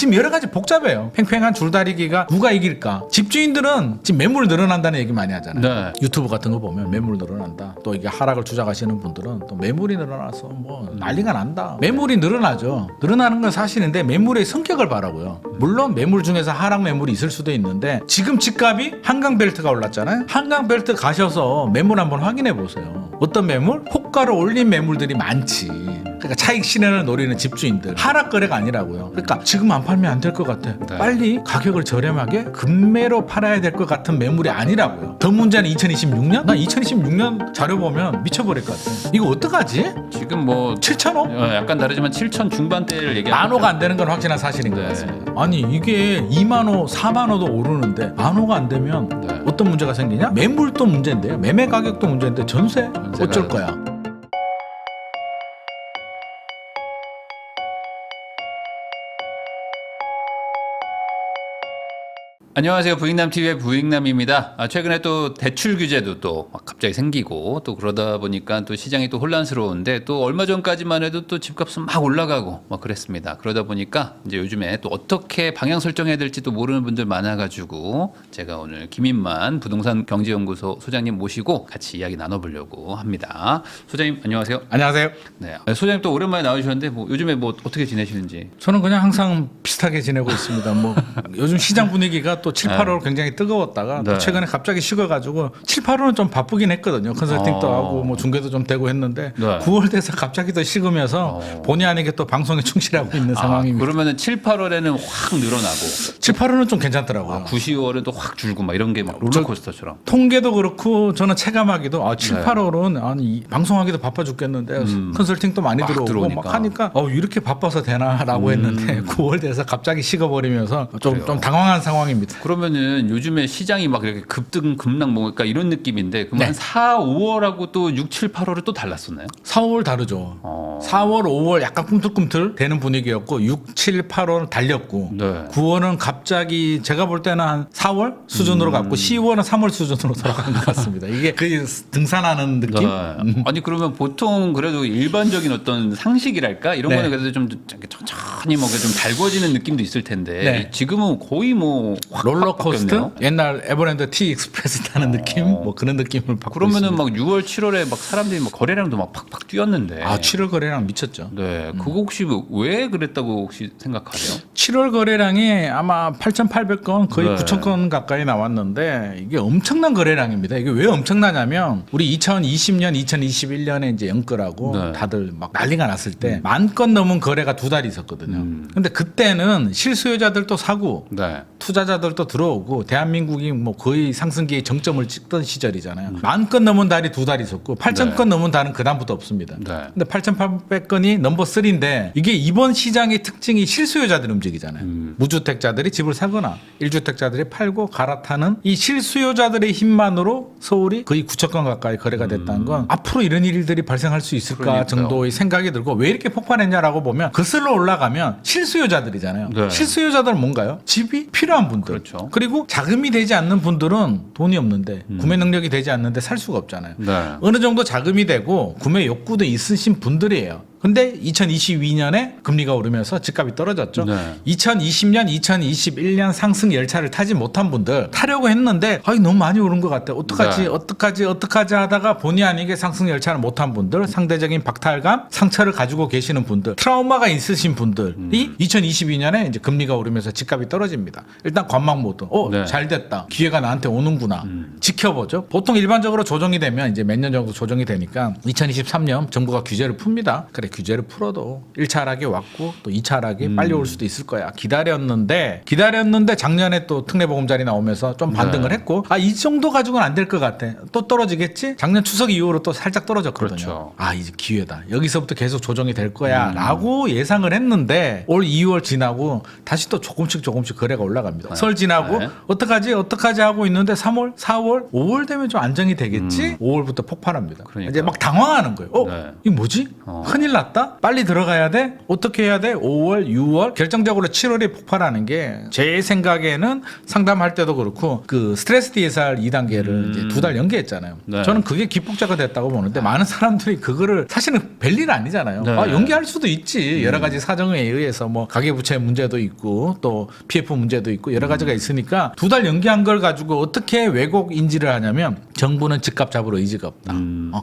지금 여러 가지 복잡해요. 팽팽한 줄다리기가 누가 이길까? 집주인들은 지금 매물 늘어난다는 얘기 많이 하잖아요. 네. 유튜브 같은 거 보면 매물 늘어난다. 또 이게 하락을 주장하시는 분들은 또 매물이 늘어나서 뭐 난리가 난다. 매물이 늘어나죠. 늘어나는 건 사실인데 매물의 성격을 봐라고요. 물론 매물 중에서 하락 매물이 있을 수도 있는데 지금 집값이 한강벨트가 올랐잖아요. 한강벨트 가셔서 매물 한번 확인해 보세요. 어떤 매물? 호가를 올린 매물들이 많지. 그러니까 차익 실현을 노리는 집주인들. 하락 거래가 아니라고요. 그러니까 지금 안 팔면 안 될 것 같아. 네. 빨리 가격을 저렴하게 급매로 팔아야 될 것 같은 매물이 아니라고요. 더 문제는 2026년? 나 2026년 자료 보면 미쳐버릴 것 같아. 이거 어떡하지? 지금 뭐 7,000원? 약간 다르지만 7천 중반대를 얘기하는 10,000호가 안 되는 건 확실한 사실인 것 네. 같습니다. 아니 이게 20,000호, 40,000호도 오르는데 10,000호가 안 되면 네. 어떤 문제가 생기냐? 매물도 문제인데요. 매매 가격도 문제인데 전세? 전세가 어쩔 거야? 안녕하세요. 부익남TV의 부익남입니다. 최근에 또 대출 규제도 또 막 갑자기 생기고 또 그러다 보니까 또 시장이 또 혼란스러운데 또 얼마 전까지만 해도 또 집값은 막 올라가고 막 그랬습니다. 그러다 보니까 이제 요즘에 또 어떻게 방향 설정해야 될지 또 모르는 분들 많아가지고 제가 오늘 김인만 부동산 경제연구소 소장님 모시고 같이 이야기 나눠보려고 합니다. 소장님 안녕하세요. 안녕하세요. 네. 소장님 또 오랜만에 나오셨는데 뭐 요즘에 뭐 어떻게 지내시는지. 저는 그냥 항상 비슷하게 지내고 있습니다. 뭐 요즘 시장 분위기가 또 7, 8월 굉장히 뜨거웠다가 또 네. 최근에 갑자기 식어가지고 7, 8월은 좀 바쁘긴 했거든요. 컨설팅도 아. 하고 뭐 중개도 좀 되고 했는데 네. 9월 돼서 갑자기 또 식으면서 본의 아니게 또 방송에 충실하고 있는 상황입니다. 그러면은 7, 8월에는 확 늘어나고 7, 8월은 좀 괜찮더라고요. 9, 10월은 또 확 줄고 막 이런 게 막 롤러코스터처럼. 통계도 그렇고 저는 체감하기도 7, 네. 8월은 아니 방송하기도 바빠 죽겠는데 컨설팅도 많이 막 들어오고 들어오니까. 막 하니까 이렇게 바빠서 되나라고 했는데 9월 돼서 갑자기 식어버리면서 좀 당황한 상황입니다. 그러면은 요즘에 시장이 막 이렇게 급등 급락 뭐니까 이런 느낌인데 그럼 네. 한 4, 5월하고 또 6, 7, 8월은 또 달랐었나요? 4, 5월 다르죠. 4월, 5월 약간 꿈틀꿈틀 되는 분위기였고 6, 7, 8월은 달렸고 네. 9월은 갑자기 제가 볼 때는 한 4월 수준으로 갔고 10월은 3월 수준으로 돌아간 것 같습니다. 이게 그 등산하는 느낌? 네. 아니 그러면 보통 그래도 일반적인 어떤 상식이랄까 이런 네. 거는 그래도 좀 천천히 뭐 좀 달궈지는 느낌도 있을 텐데 네. 지금은 거의 뭐 확 롤러코스터? 바뀌었네요. 옛날 에버랜드 T 익스프레스 타는 느낌? 뭐 그런 느낌을 받고 그러면은 있습니다. 막 6월, 7월에 막 사람들이 막 거래량도 막 팍팍 뛰었는데. 7월 거래량 미쳤죠. 네, 그거 혹시 왜 그랬다고 혹시 생각하세요? 7월 거래량이 아마 8,800건 거의 네. 9,000건 가까이 나왔는데 이게 엄청난 거래량입니다. 이게 왜 엄청나냐면 우리 2020년, 2021년에 이제 연끌하고 네. 다들 막 난리가 났을 때 10,000건 넘은 거래가 2달 있었거든요. 근데 그때는 실수요자들도 사고 네. 투자자들도 들어오고 대한민국이 뭐 거의 상승기의 정점을 찍던 시절이잖아요. 10,000건 넘은 달이 2달 있었고 8,000건 넘은 달은 그다음부터 없습니다. 네. 근데 8,800건이 넘버 3인데 이게 이번 시장의 특징이 실수요자들 움직이잖아요. 무주택자들이 집을 사거나 1주택자들이 팔고 갈아타는 이 실수요자들의 힘만으로 서울이 거의 9,000건 가까이 거래가 됐다는 건 앞으로 이런 일들이 발생할 수 있을까 그러니까요. 정도의 생각이 들고 왜 이렇게 폭발했냐라고 보면 거슬러 올라가면 실수요자들이잖아요. 네. 실수요자들은 뭔가요? 집이 필요한 분들. 그렇죠. 그리고 자금이 되지 않는 분들은 돈이 없는데 구매 능력이 되지 않는데 살 수가 없잖아요. 네. 어느 정도 자금이 되고 구매 욕구도 있으신 분들이에요. 근데 2022년에 금리가 오르면서 집값이 떨어졌죠. 네. 2020년, 2021년 상승 열차를 타지 못한 분들 타려고 했는데 너무 많이 오른 것 같아. 어떡하지? 네. 어떡하지 하다가 본의 아니게 상승 열차를 못한 분들, 상대적인 박탈감, 상처를 가지고 계시는 분들, 트라우마가 있으신 분들이 2022년에 이제 금리가 오르면서 집값이 떨어집니다. 일단 관망 모드. 네. 잘 됐다. 기회가 나한테 오는구나. 지켜보죠. 보통 일반적으로 조정이 되면 이제 몇 년 정도 조정이 되니까 2023년 정부가 규제를 풉니다. 그래 규제를 풀어도 1차 하락이 왔고 또 2차 하락이 빨리 올 수도 있을 거야. 기다렸는데 작년에 또 특례보금자리 나오면서 좀 반등을 네. 했고 이 정도 가지고는 안 될 것 같아. 또 떨어지겠지? 작년 추석 이후로 또 살짝 떨어졌거든요. 그렇죠. 이제 기회다. 여기서부터 계속 조정이 될 거야 라고 예상을 했는데 올 2월 지나고 다시 또 조금씩 거래가 올라갑니다. 네. 설 지나고 네. 어떡하지 하고 있는데 3월, 4월, 5월 되면 좀 안정이 되겠지? 5월부터 폭발합니다. 그러니까요. 이제 막 당황하는 거예요. 네. 이게 뭐지? 큰일 났네. 났다? 빨리 들어가야 돼? 어떻게 해야 돼? 5월, 6월? 결정적으로 7월에 폭발하는 게 제 생각에는 상담할 때도 그렇고 그 스트레스 DSR 2단계를 이제 2달 연기했잖아요. 네. 저는 그게 기폭제가 됐다고 보는데 많은 사람들이 그거를 사실은 별일 아니잖아요. 네. 아, 연기할 수도 있지. 여러 가지 사정에 의해서 뭐 가계부채 문제도 있고 또 PF 문제도 있고 여러 가지가 있으니까 2달 연기한 걸 가지고 어떻게 왜곡 인지를 하냐면 정부는 집값 잡을 의지가 없다.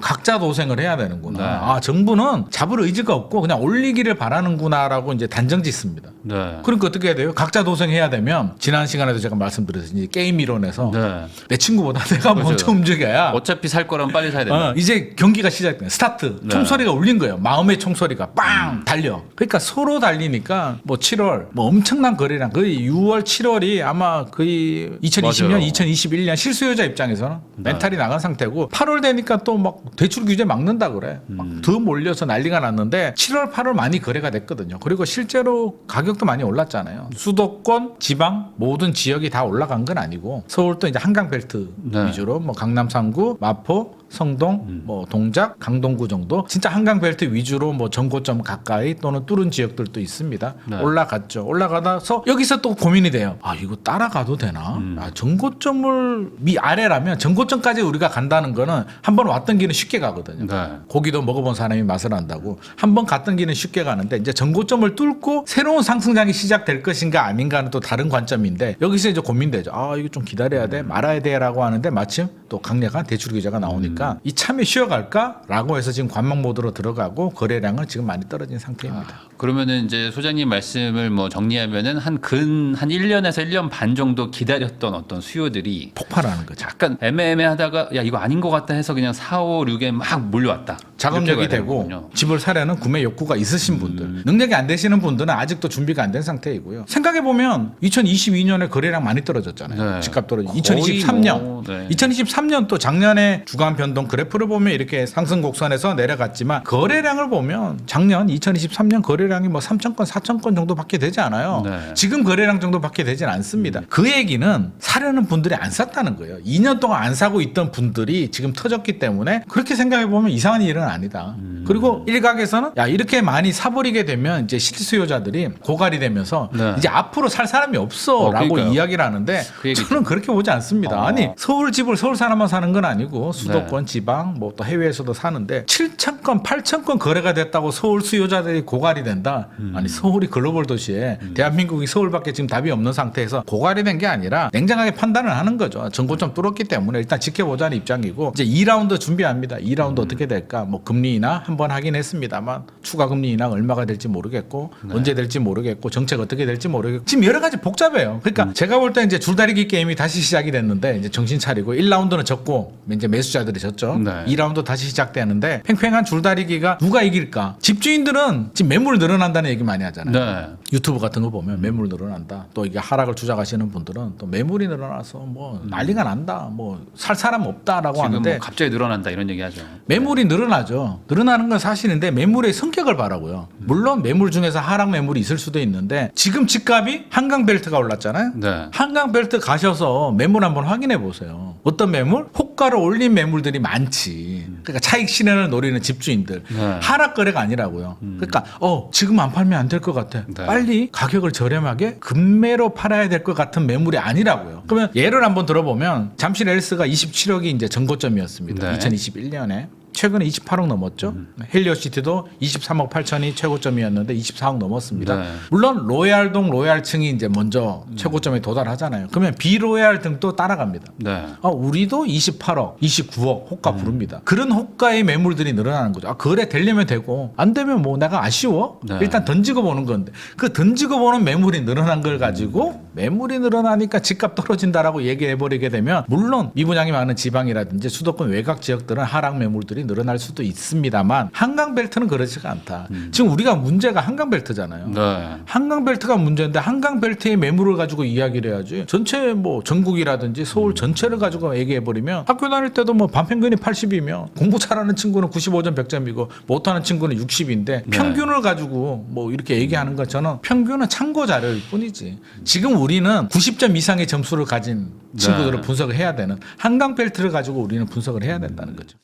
각자 도생을 해야 되는구나. 네. 아, 정부는 잡을 의지가 없고 그냥 올리기를 바라는구나라고 이제 단정 짓습니다. 네. 그러니까 어떻게 해야 돼요? 각자 도생해야 되면 지난 시간에도 제가 말씀드렸듯이 게임 이론에서 네. 내 친구보다 내가 그렇죠. 먼저 움직여야 어차피 살 거라면 빨리 사야 된다. 이제 경기가 시작돼. 스타트. 네. 총소리가 울린 거예요. 마음의 총소리가 빵 달려. 그러니까 서로 달리니까 뭐 7월 뭐 엄청난 거래량 거의 6월 7월이 아마 거의 2020년 맞아요. 2021년 실수요자 입장에서는 네. 멘탈이 나간 상태고 8월 되니까 또 막 대출 규제 막는다 그래. 막 더 몰려서 난리가 났는데 7월 8월 많이 거래가 됐거든요. 그리고 실제로 가격도 많이 올랐잖아요. 수도권, 지방 모든 지역이 다 올라간 건 아니고 서울도 이제 한강벨트 네. 위주로 뭐 강남 3구, 마포, 성동, 뭐 동작, 강동구 정도 진짜 한강벨트 위주로 뭐 전고점 가까이 또는 뚫은 지역들도 있습니다. 네. 올라갔죠. 올라가서 여기서 또 고민이 돼요. 아, 이거 따라가도 되나? 아, 전고점을 아래라면 전고점까지 우리가 간다는 거는 한번 왔던 길은 쉽게 가거든요. 네. 고기도 먹어본 사람이 맛을 안다고 한번 갔던 길은 쉽게 가는데 이제 전고점을 뚫고 새로운 상승장이 시작될 것인가 아닌가는 또 다른 관점인데 여기서 이제 고민되죠. 아, 이거 좀 기다려야 돼, 말아야 돼라고 하는데 마침 또 강력한 대출 규제가 나오니까 이참에 쉬어갈까라고 해서 지금 관망 모드로 들어가고 거래량은 지금 많이 떨어진 상태입니다. 그러면은 이제 소장님 말씀을 뭐 정리하면은 한 1년에서 1년 반 정도 기다렸던 어떤 수요들이 폭발하는 거죠. 약간 애매하다가 야 이거 아닌 것 같다 해서 그냥 4, 5, 6에 막 몰려왔다. 자금력이 이렇게 가야 되고 되는군요. 집을 사려는 구매 욕구가 있으신 분들, 능력이 안 되시는 분들은 아직도 준비가 안 된 상태이고요. 생각해 보면 2022년에 거래량 많이 떨어졌잖아요. 네. 집값 떨어지. 거의 2023년, 뭐, 네. 2023년 또 작년에 주간 변동 그래프를 보면 이렇게 상승 곡선에서 내려갔지만 거래량을 보면 작년 2023년 거래량이 뭐 3천 건, 4천 건 정도밖에 되지 않아요. 네. 지금 거래량 정도밖에 되진 않습니다. 그 얘기는 사려는 분들이 안 샀다는 거예요. 2년 동안 안 사고 있던 분들이 지금 터졌기 때문에 그렇게 생각해 보면 이상한 일은 아니다. 그리고 일각에서는 야 이렇게 많이 사버리게 되면 이제 실수요자들이 고갈이 되면서 네. 이제 앞으로 살 사람이 없어라고 그러니까요. 이야기를 하는데 그 얘기죠. 저는 그렇게 보지 않습니다. 아니 서울 집을 서울 사람만 사는 건 아니고 수도권, 지방, 뭐 또 해외에서도 사는데 7천 건, 8천 건 거래가 됐다고 서울 수요자들이 고갈이 된다. 아니 서울이 글로벌 도시에 대한민국이 서울밖에 지금 답이 없는 상태에서 고갈이 된 게 아니라 냉정하게 판단을 하는 거죠. 전고점 뚫었기 때문에 일단 지켜보자는 입장이고 이제 2라운드 준비합니다. 2라운드 어떻게 될까? 뭐 금리 인하 한번 하긴 했습니다만 추가 금리 인하 얼마가 될지 모르겠고 언제 될지 모르겠고 정책 어떻게 될지 모르겠고 지금 여러 가지 복잡해요. 그러니까 제가 볼 때 이제 줄다리기 게임이 다시 시작이 됐는데 이제 정신 차리고 1라운드는 졌고 이제 매수자들이 졌죠. 네. 2라운드 다시 시작되는데 팽팽한 줄다리기가 누가 이길까? 집주인들은 지금 매물 늘어난다는 얘기 많이 하잖아요. 네. 유튜브 같은 거 보면 매물 늘어난다. 또 이게 하락을 주장하시는 분들은 또 매물이 늘어나서 뭐 난리가 난다. 뭐 살 사람 없다라고 지금 하는데 뭐 갑자기 늘어난다 이런 얘기하죠. 매물이 늘어나죠. 늘어나는 건 사실인데 매물의 성격을 바라고요. 물론 매물 중에서 하락 매물이 있을 수도 있는데 지금 집값이 한강벨트가 올랐잖아요. 네. 한강벨트 가셔서 매물 한번 확인해 보세요. 어떤 매물? 호가를 올린 매물들이 많지. 그러니까 차익 실현을 노리는 집주인들. 네. 하락 거래가 아니라고요. 그러니까 지금 안 팔면 안 될 것 같아. 네. 빨리 가격을 저렴하게 급매로 팔아야 될 것 같은 매물이 아니라고요. 그러면 예를 한번 들어보면 잠실 헬스가 27억이 이제 전고점이었습니다. 네. 2021년에. 최근에 28억 넘었죠. 헬리오시티도 23억 8천이 최고점이었는데 24억 넘었습니다. 네. 물론 로얄동 로얄층이 이제 먼저 최고점에 도달하잖아요. 그러면 비로얄 등도 따라갑니다. 네. 우리도 28억, 29억 호가 부릅니다. 그런 호가의 매물들이 늘어나는 거죠. 거래 되려면 되고 안 되면 뭐 내가 아쉬워? 네. 일단 던지고 보는 건데 그 던지고 보는 매물이 늘어난 걸 가지고 매물이 늘어나니까 집값 떨어진다라고 얘기해 버리게 되면 물론 미분양이 많은 지방이라든지 수도권 외곽 지역들은 하락 매물들이 늘어날 수도 있습니다만 한강벨트는 그렇지가 않다. 지금 우리가 문제가 한강벨트잖아요. 네. 한강벨트가 문제인데 한강벨트의 매물을 가지고 이야기를 해야지 전체 뭐 전국이라든지 서울 전체를 가지고 얘기해버리면 학교 다닐 때도 뭐 반평균이 80이면 공부 잘하는 친구는 95점 100점이고 못하는 친구는 60인데 평균을 가지고 뭐 이렇게 얘기하는 것 저는 평균은 참고 자료일 뿐이지 지금 우리는 90점 이상의 점수를 가진 친구들을 분석을 해야 되는 한강벨트를 가지고 우리는 분석을 해야 된다는 거죠.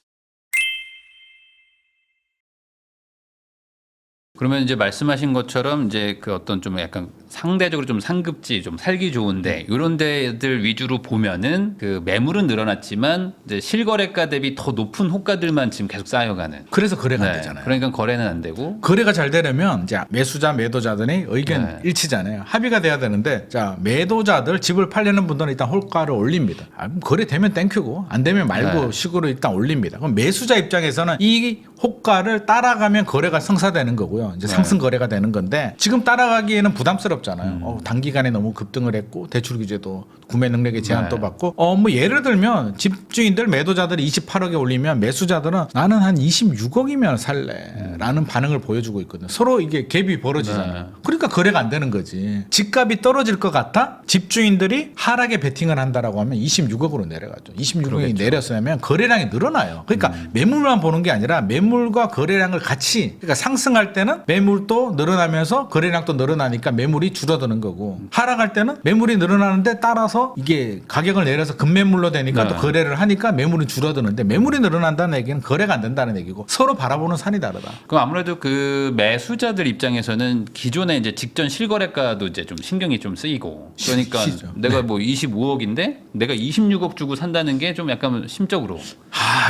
그러면 이제 말씀하신 것처럼 이제 그 어떤 좀 약간 상대적으로 좀 상급지 좀 살기 좋은데 이런 데들 위주로 보면은 그 매물은 늘어났지만 이제 실거래가 대비 더 높은 호가들만 지금 계속 쌓여가는. 그래서 거래가 안 네. 되잖아요. 그러니까 거래는 안 되고. 거래가 잘 되려면 이제 매수자 매도자들의 의견 네. 일치잖아요. 합의가 돼야 되는데 자 매도자들 집을 팔려는 분들은 일단 호가를 올립니다. 그럼 거래되면 땡큐고 안 되면 말고 네. 식으로 일단 올립니다. 그럼 매수자 입장에서는 이 호가를 따라가면 거래가 성사되는 거고요. 이제 네. 상승 거래가 되는 건데 지금 따라가기에는 부담스럽잖아요. 단기간에 너무 급등을 했고 대출 규제도 구매 능력에 제한도 네. 받고 뭐 예를 들면 집주인들 매도자들이 28억에 올리면 매수자들은 나는 한 26억이면 살래라는 반응을 보여주고 있거든요. 서로 이게 갭이 벌어지잖아요. 네. 그러니까 거래가 안 되는 거지. 집값이 떨어질 것 같아 집주인들이 하락에 베팅을 한다라고 하면 26억으로 내려가죠. 26억이 그러겠죠. 내렸으면 거래량이 늘어나요. 그러니까 매물만 보는 게 아니라 매물과 거래량을 같이 그러니까 상승할 때는 매물도 늘어나면서 거래량도 늘어나니까 매물이 줄어드는 거고 하락할 때는 매물이 늘어나는데 따라서 이게 가격을 내려서 급매물로 되니까 네. 또 거래를 하니까 매물은 줄어드는데 매물이 늘어난다는 얘기는 거래가 안 된다는 얘기고 서로 바라보는 산이 다르다. 그럼 아무래도 그 매수자들 입장에서는 기존에 이제 직전 실거래가도 이제 좀 신경이 좀 쓰이고 그러니까 시죠. 내가 뭐 25억인데 내가 26억 주고 산다는 게 좀 약간 심적으로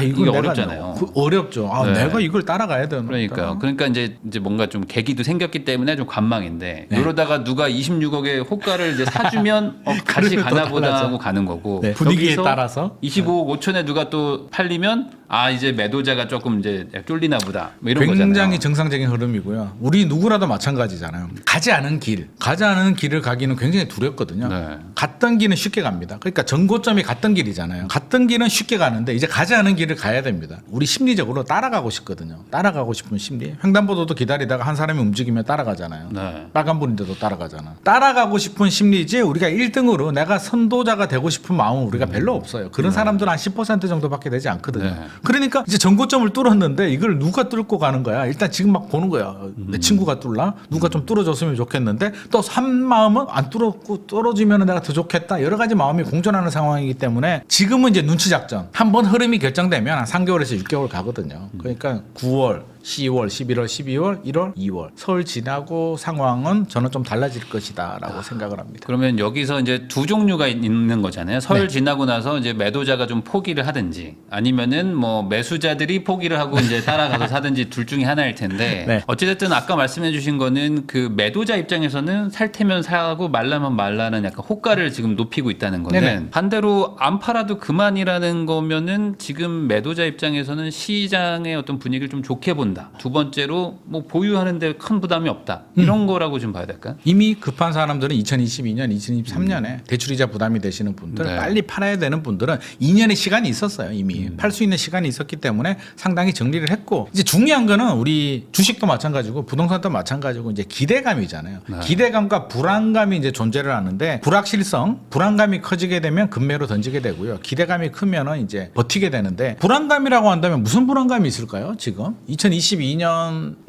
이건 이게 내가 어렵잖아요. 어렵죠. 네. 내가 이걸 따라가야 되는 그러니까요. 그러니까 이제 뭔가 좀 계기도 생겼기 때문에 좀 관망인데 네. 이러다가 누가 26억의 호가를 이제 사주면 다시 그러면 또 가나 보다 달라져. 하고 가는 거고 네, 분위기에 여기서 따라서 25억 5천에 누가 또 팔리면 이제 매도자가 조금 이제 쫄리나 보다 뭐 이런 굉장히 거잖아요. 정상적인 흐름이고요. 우리 누구라도 마찬가지잖아요. 가지 않은 길을 가기는 굉장히 두렵거든요. 네. 갔던 길은 쉽게 갑니다. 그러니까 전고점이 갔던 길이잖아요. 갔던 길은 쉽게 가는데 이제 가지 않은 길을 가야 됩니다. 우리 심리적으로 따라가고 싶거든요. 따라가고 싶은 심리. 횡단보도도 기다리다가 한 사람이 움직이면 따라가잖아요. 네. 빨간불인데도 따라가잖아. 따라가고 싶은 심리지 우리가 1등으로 내가 선도자가 되고 싶은 마음은 우리가 별로 없어요. 그런 사람들은 한 10% 정도밖에 되지 않거든요. 네. 그러니까 이제 전고점을 뚫었는데 이걸 누가 뚫고 가는 거야. 일단 지금 막 보는 거야. 내 친구가 뚫나? 누가 좀 뚫어줬으면 좋겠는데 또 한 마음은 안 뚫었고 떨어지면 내가 더 좋겠다. 여러 가지 마음이 공존하는 상황이기 때문에 지금은 이제 눈치 작전. 한번 흐름이 결정되면 한 3개월에서 6개월 가거든요. 그러니까 9월 10월, 11월, 12월, 1월, 2월 설 지나고 상황은 저는 좀 달라질 것이다라고 생각을 합니다. 그러면 여기서 이제 두 종류가 있는 거잖아요. 설 네. 지나고 나서 이제 매도자가 좀 포기를 하든지 아니면은 뭐 매수자들이 포기를 하고 이제 따라가서 사든지 둘 중에 하나일 텐데 네. 어찌됐든 아까 말씀해 주신 거는 그 매도자 입장에서는 살 테면 사고 말라면 말라는 약간 호가를 지금 높이고 있다는 거는 네네. 반대로 안 팔아도 그만이라는 거면은 지금 매도자 입장에서는 시장의 어떤 분위기를 좀 좋게 본다. 두 번째로 뭐 보유하는데 큰 부담이 없다. 이런 거라고 좀 봐야 될까요? 이미 급한 사람들은 2022년, 2023년에 대출이자 부담이 되시는 분들, 네. 빨리 팔아야 되는 분들은 2년의 시간이 있었어요. 이미 팔 수 있는 시간이 있었기 때문에 상당히 정리를 했고 이제 중요한 거는 우리 주식도 마찬가지고 부동산도 마찬가지고 이제 기대감이잖아요. 네. 기대감과 불안감이 이제 존재를 하는데 불확실성, 불안감이 커지게 되면 급매로 던지게 되고요. 기대감이 크면은 이제 버티게 되는데 불안감이라고 한다면 무슨 불안감이 있을까요? 지금 2022년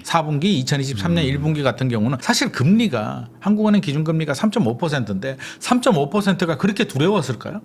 4분기, 2023년 1분기 같은 경우는 사실 금리가 한국은행 기준금리가 3.5%인데 3.5%가 그렇게 두려웠을까요?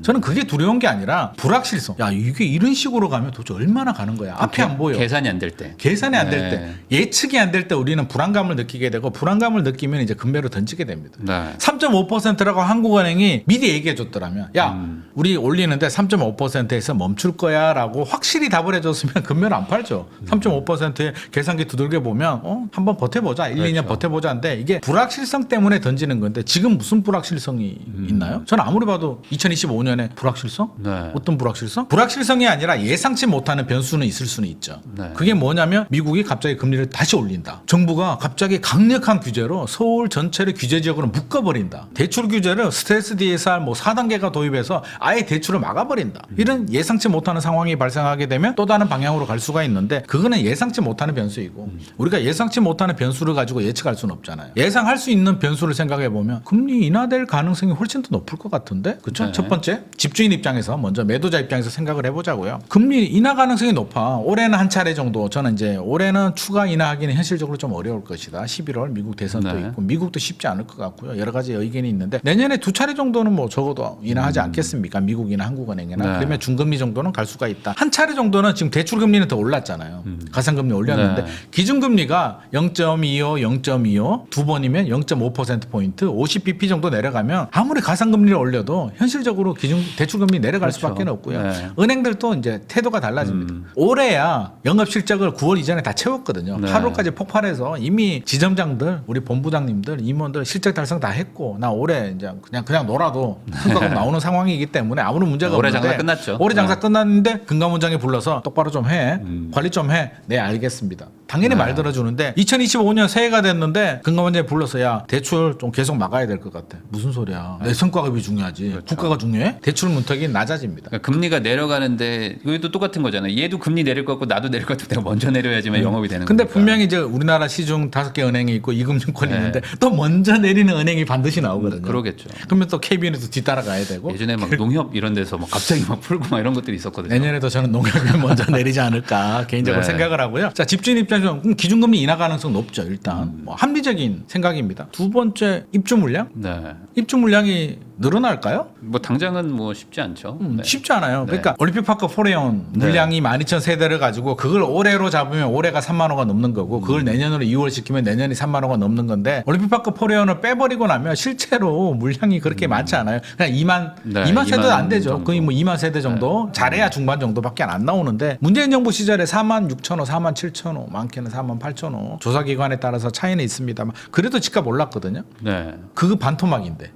저는 그게 두려운 게 아니라 불확실성. 야 이게 이런 식으로 가면 도대체 얼마나 가는 거야? 앞이 안 보여. 계산이 안 될 때. 계산이 안 될 네. 때, 예측이 안 될 때 우리는 불안감을 느끼게 되고 불안감을 느끼면 이제 금매로 던지게 됩니다. 네. 3.5%라고 한국은행이 미리 얘기해 줬더라면 야 우리 올리는데 3.5%에서 멈출 거야 라고 확실히 답을 해줬으면 금매로 안 팔죠. 3.5%의 계산기 두들겨 보면 한번 버텨보자. 1, 2년 그렇죠. 버텨보자인데 이게 불확실성 때문에 던지는 건데 지금 무슨 불확실성이 있나요? 저는 아무리 봐도 2025년에 불확실성? 네. 어떤 불확실성? 불확실성이 아니라 예상치 못하는 변수는 있을 수는 있죠. 네. 그게 뭐냐면 미국이 갑자기 금리를 다시 올린다. 정부가 갑자기 강력한 규제로 서울 전체를 규제 지역으로 묶어버린다. 대출 규제를 스트레스 DSR 뭐 4단계가 도입해서 아예 대출을 막아버린다. 이런 예상치 못하는 상황이 발생하게 되면 또 다른 방향으로 갈 수가 있는데 그거는 예상치 못하는 변수이고 우리가 예상치 못하는 변수를 가지고 예측할 수는 없잖아요. 예상할 수 있는 변수를 생각해 보면 금리 인하될 가능성이 훨씬 더 높을 것 같은데 그렇죠? 네. 첫 번째 집주인 입장에서 먼저 매도자 입장에서 생각을 해보자고요. 금리 인하 가능성이 높아. 올해는 한 차례 정도. 저는 이제 올해는 추가 인하하기는 현실적으로 좀 어려울 것이다. 11월 미국 대선도 네. 있고 미국도 쉽지 않을 것 같고요. 여러 가지 의견이 있는데 내년에 두 차례 정도는 뭐 적어도 인하하지 않겠습니까? 미국이나 한국은행이나 네. 그러면 중금리 정도는 갈 수가 있다. 한 차례 정도는 지금 대출 금리는 더 올랐잖아요. 가상금리 올렸는데 네. 기준금리가 0.25 두 번이면 0.5%포인트 50bp 정도 내려가면 아무리 가상금리를 올려도 현실적으로 대출금리 내려갈 그렇죠. 수밖에 없고요. 네. 은행들도 이제 태도가 달라집니다. 올해야 영업실적을 9월 이전에 다 채웠거든요. 네. 8월까지 폭발해서 이미 지점장들, 우리 본부장님들, 임원들 실적 달성 다 했고 나 올해 이제 그냥 놀아도 성과가 나오는 상황이기 때문에 아무런 문제가 올해 없는데 장사 끝났죠. 올해 장사 네. 끝났는데 금감원장이 불러서 똑바로 좀 해. 관리 좀 해. 네, 알겠습니다. 당연히 말 들어주는데 2025년 새해가 됐는데 금감원장이 불러서 야 대출 좀 계속 막아야 될 것 같아. 무슨 소리야. 내 성과급이 중요하지. 그렇죠. 국가가 중요해? 대출 문턱이 낮아집니다. 그러니까 금리가 내려가는데 이것도 똑같은 거잖아요. 얘도 금리 내릴 것 같고 나도 내릴 것 같고 내가 먼저 내려야지만 영업이 되는 근데 거니까. 분명히 이제 우리나라 시중 5개 은행이 있고 이금융권이 네. 있는데 또 먼저 내리는 은행이 반드시 나오거든요. 그러겠죠. 그러면 또 KBN에서 뒤따라가야 되고 예전에 막 농협 이런 데서 막 갑자기 막 풀고 막 이런 것들이 있었거든요. 내년에도 저는 농협이 먼저 내리지 않을까 개인적으로 네. 생각을 하고요. 자, 집주인 입장에서 기준금리 인하 가능성 높죠. 일단 뭐 합리적인 생각입니다. 두 번째 입주 물량? 네. 입주 물량이 늘어날까요? 뭐 당장은 뭐 쉽지 않죠. 네. 쉽지 않아요. 네. 그러니까 올림픽파크 포레온 물량이 12,000세대를 가지고 그걸 올해로 잡으면 올해가 3만 호가 넘는 거고 그걸 내년으로 2월 시키면 내년이 3만 호가 넘는 건데 올림픽파크 포레온을 빼버리고 나면 실제로 물량이 그렇게 많지 않아요. 그냥 2만 네, 2만 세대도 2만 안 되죠. 정도. 거의 뭐 2만 세대 정도 잘해야 중반 정도밖에 안 나오는데 문재인 정부 시절에 4만 6천 호, 4만 7천 호, 많게는 4만 8천 호 조사기관에 따라서 차이는 있습니다만 그래도 집값 올랐거든요. 네. 그거 반토막인데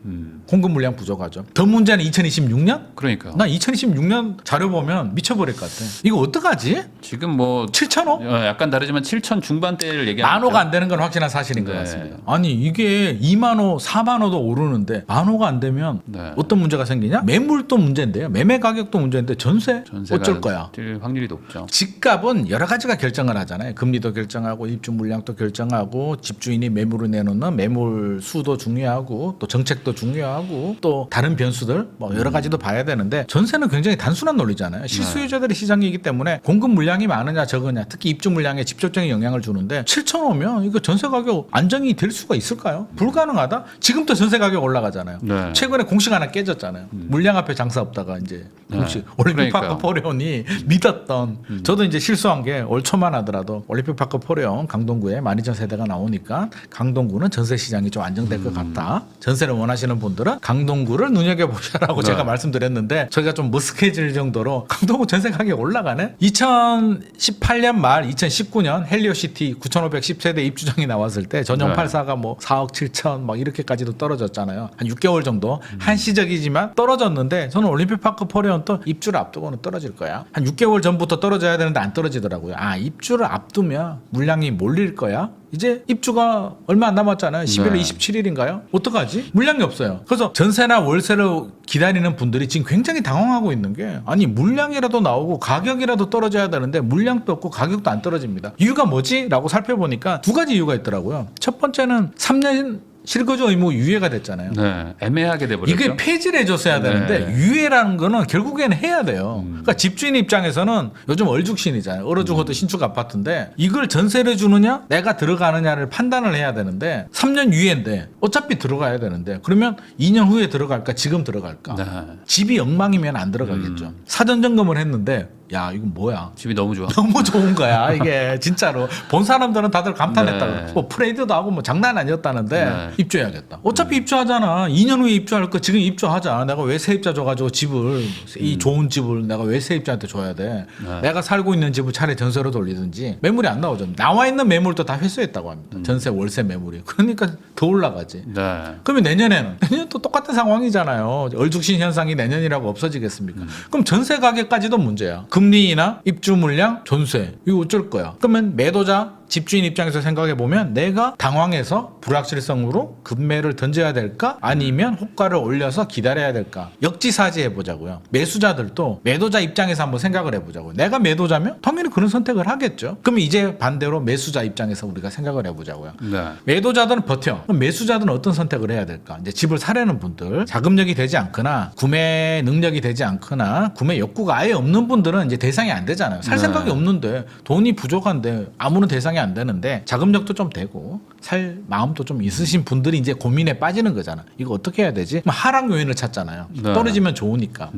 공급 물량 부족하죠. 더 문제는 2026년? 그러니까 나 2026년 자료 보면 미쳐버릴 것 같아. 이거 어떡하지? 지금 뭐 7,000호? 약간 다르지만 7천 중반대를 얘기하는 만호가 안 되는 건 확실한 사실인 것 네. 같습니다. 아니 이게 2만호, 4만호도 오르는데 만호가 안 되면 네. 어떤 문제가 생기냐? 매물도 문제인데요. 매매 가격도 문제인데 전세? 전세가 어쩔 거야? 뛸 확률이 높죠. 집값은 여러 가지가 결정을 하잖아요. 금리도 결정하고 입주 물량도 결정하고 집주인이 매물을 내놓는 매물 수도 중요하고 또 정책도 중요하고 또 다른 변수들 뭐 여러 가지도 봐야 되는데 전세는 굉장히 단순한 논리잖아요. 실수요자들의 시장이기 때문에 공급 물량이 많으냐 적으냐 특히 입주 물량에 직접적인 영향을 주는데 7,000호면 이거 전세 가격 안정이 될 수가 있을까요? 불가능하다? 지금도 전세 가격 올라가잖아요. 네. 최근에 공식 하나 깨졌잖아요. 물량 앞에 장사 없다가 이제 공식 네. 올림픽파크 그러니까요. 포레온이 믿었던 저도 이제 실수한 게 올 초만 하더라도 올림픽파크 포레온 강동구에 12,000세대가 나오니까 강동구는 전세 시장이 좀 안정될 것 같다. 전세를 원하시는 분들은 강동구를 눈여겨보셔라고 네. 제가 말씀드렸는데 저희가 좀 머쓱해질 정도로 강동구 전세 가격이 올라가네. 2018년 말 2019년 헬리오시티 9,510세대 입주장이 나왔을 때 전용 네. 84가 뭐 4억 7천 막 이렇게까지도 떨어졌잖아요. 한 6개월 정도 한시적이지만 떨어졌는데 저는 올림픽파크 포레온 또 입주를 앞두고는 떨어질 거야. 한 6개월 전부터 떨어져야 되는데 안 떨어지더라고요. 아 입주를 앞두면 물량이 몰릴 거야. 이제 입주가 얼마 안 남았잖아요. 11월 네. 27일인가요? 어떡하지? 물량이 없어요. 그래서 전세나 월세를 기다리는 분들이 지금 굉장히 당황하고 있는 게 아니 물량이라도 나오고 가격이라도 떨어져야 되는데 물량도 없고 가격도 안 떨어집니다. 이유가 뭐지? 라고 살펴보니까 두 가지 이유가 있더라고요. 첫 번째는 3년 실거주 의무 유예가 됐잖아요. 네. 애매하게 돼버렸죠. 이게 폐지를 해줬어야 되는데 네. 유예라는 거는 결국에는 해야 돼요. 그러니까 집주인 입장에서는 요즘 얼죽신이잖아요. 얼어 죽어도 신축 아파트인데 이걸 전세를 주느냐 내가 들어가느냐를 판단을 해야 되는데 3년 유예인데 어차피 들어가야 되는데 그러면 2년 후에 들어갈까 지금 들어갈까 네. 집이 엉망이면 안 들어가겠죠. 사전 점검을 했는데 야 이건 뭐야 집이 너무 좋아. 너무 좋은 거야 이게 진짜로 본 사람들은 다들 감탄했다고 네. 뭐 프레이드도 하고 뭐 장난 아니었다는데 네. 입주해야겠다 어차피 입주하잖아 2년 후에 입주할 거 지금 입주하자 내가 왜 세입자 줘가지고 집을 이 좋은 집을 내가 왜 세입자한테 줘야 돼 네. 내가 살고 있는 집을 차라리 전세로 돌리든지 매물이 안 나오죠 나와 있는 매물도 다 회수했다고 합니다 전세 월세 매물이 그러니까 더 올라가지 네. 그러면 내년에는 또 똑같은 상황이잖아요. 얼죽신 현상이 내년이라고 없어지겠습니까? 그럼 전세 가격까지도 문제야. 금리나 입주 물량, 전세 이거 어쩔 거야. 그러면 매도자 집주인 입장에서 생각해 보면 내가 당황해서 불확실성으로 급매를 던져야 될까 아니면 호가를 올려서 기다려야 될까 역지사지 해보자고요. 매수자들도 매도자 입장에서 한번 생각을 해보자고요. 내가 매도자면 당연히 그런 선택을 하겠죠. 그럼 이제 반대로 매수자 입장에서 우리가 생각을 해보자고요. 네. 매도자들은 버텨. 그럼 매수자들은 어떤 선택을 해야 될까? 이제 집을 사려는 분들, 자금력이 되지 않거나 구매 능력이 되지 않거나 구매 욕구가 아예 없는 분들은 이제 대상이 안 되잖아요. 살 네. 생각이 없는데 돈이 부족한데 아무런 대상이 감당이 안 되는데 자금력도 좀 되고 살 마음도 좀 있으신 분들이 이제 고민에 빠지는 거잖아. 이거 어떻게 해야 되지? 그럼 하락 요인을 찾잖아요. 네. 떨어지면 좋으니까.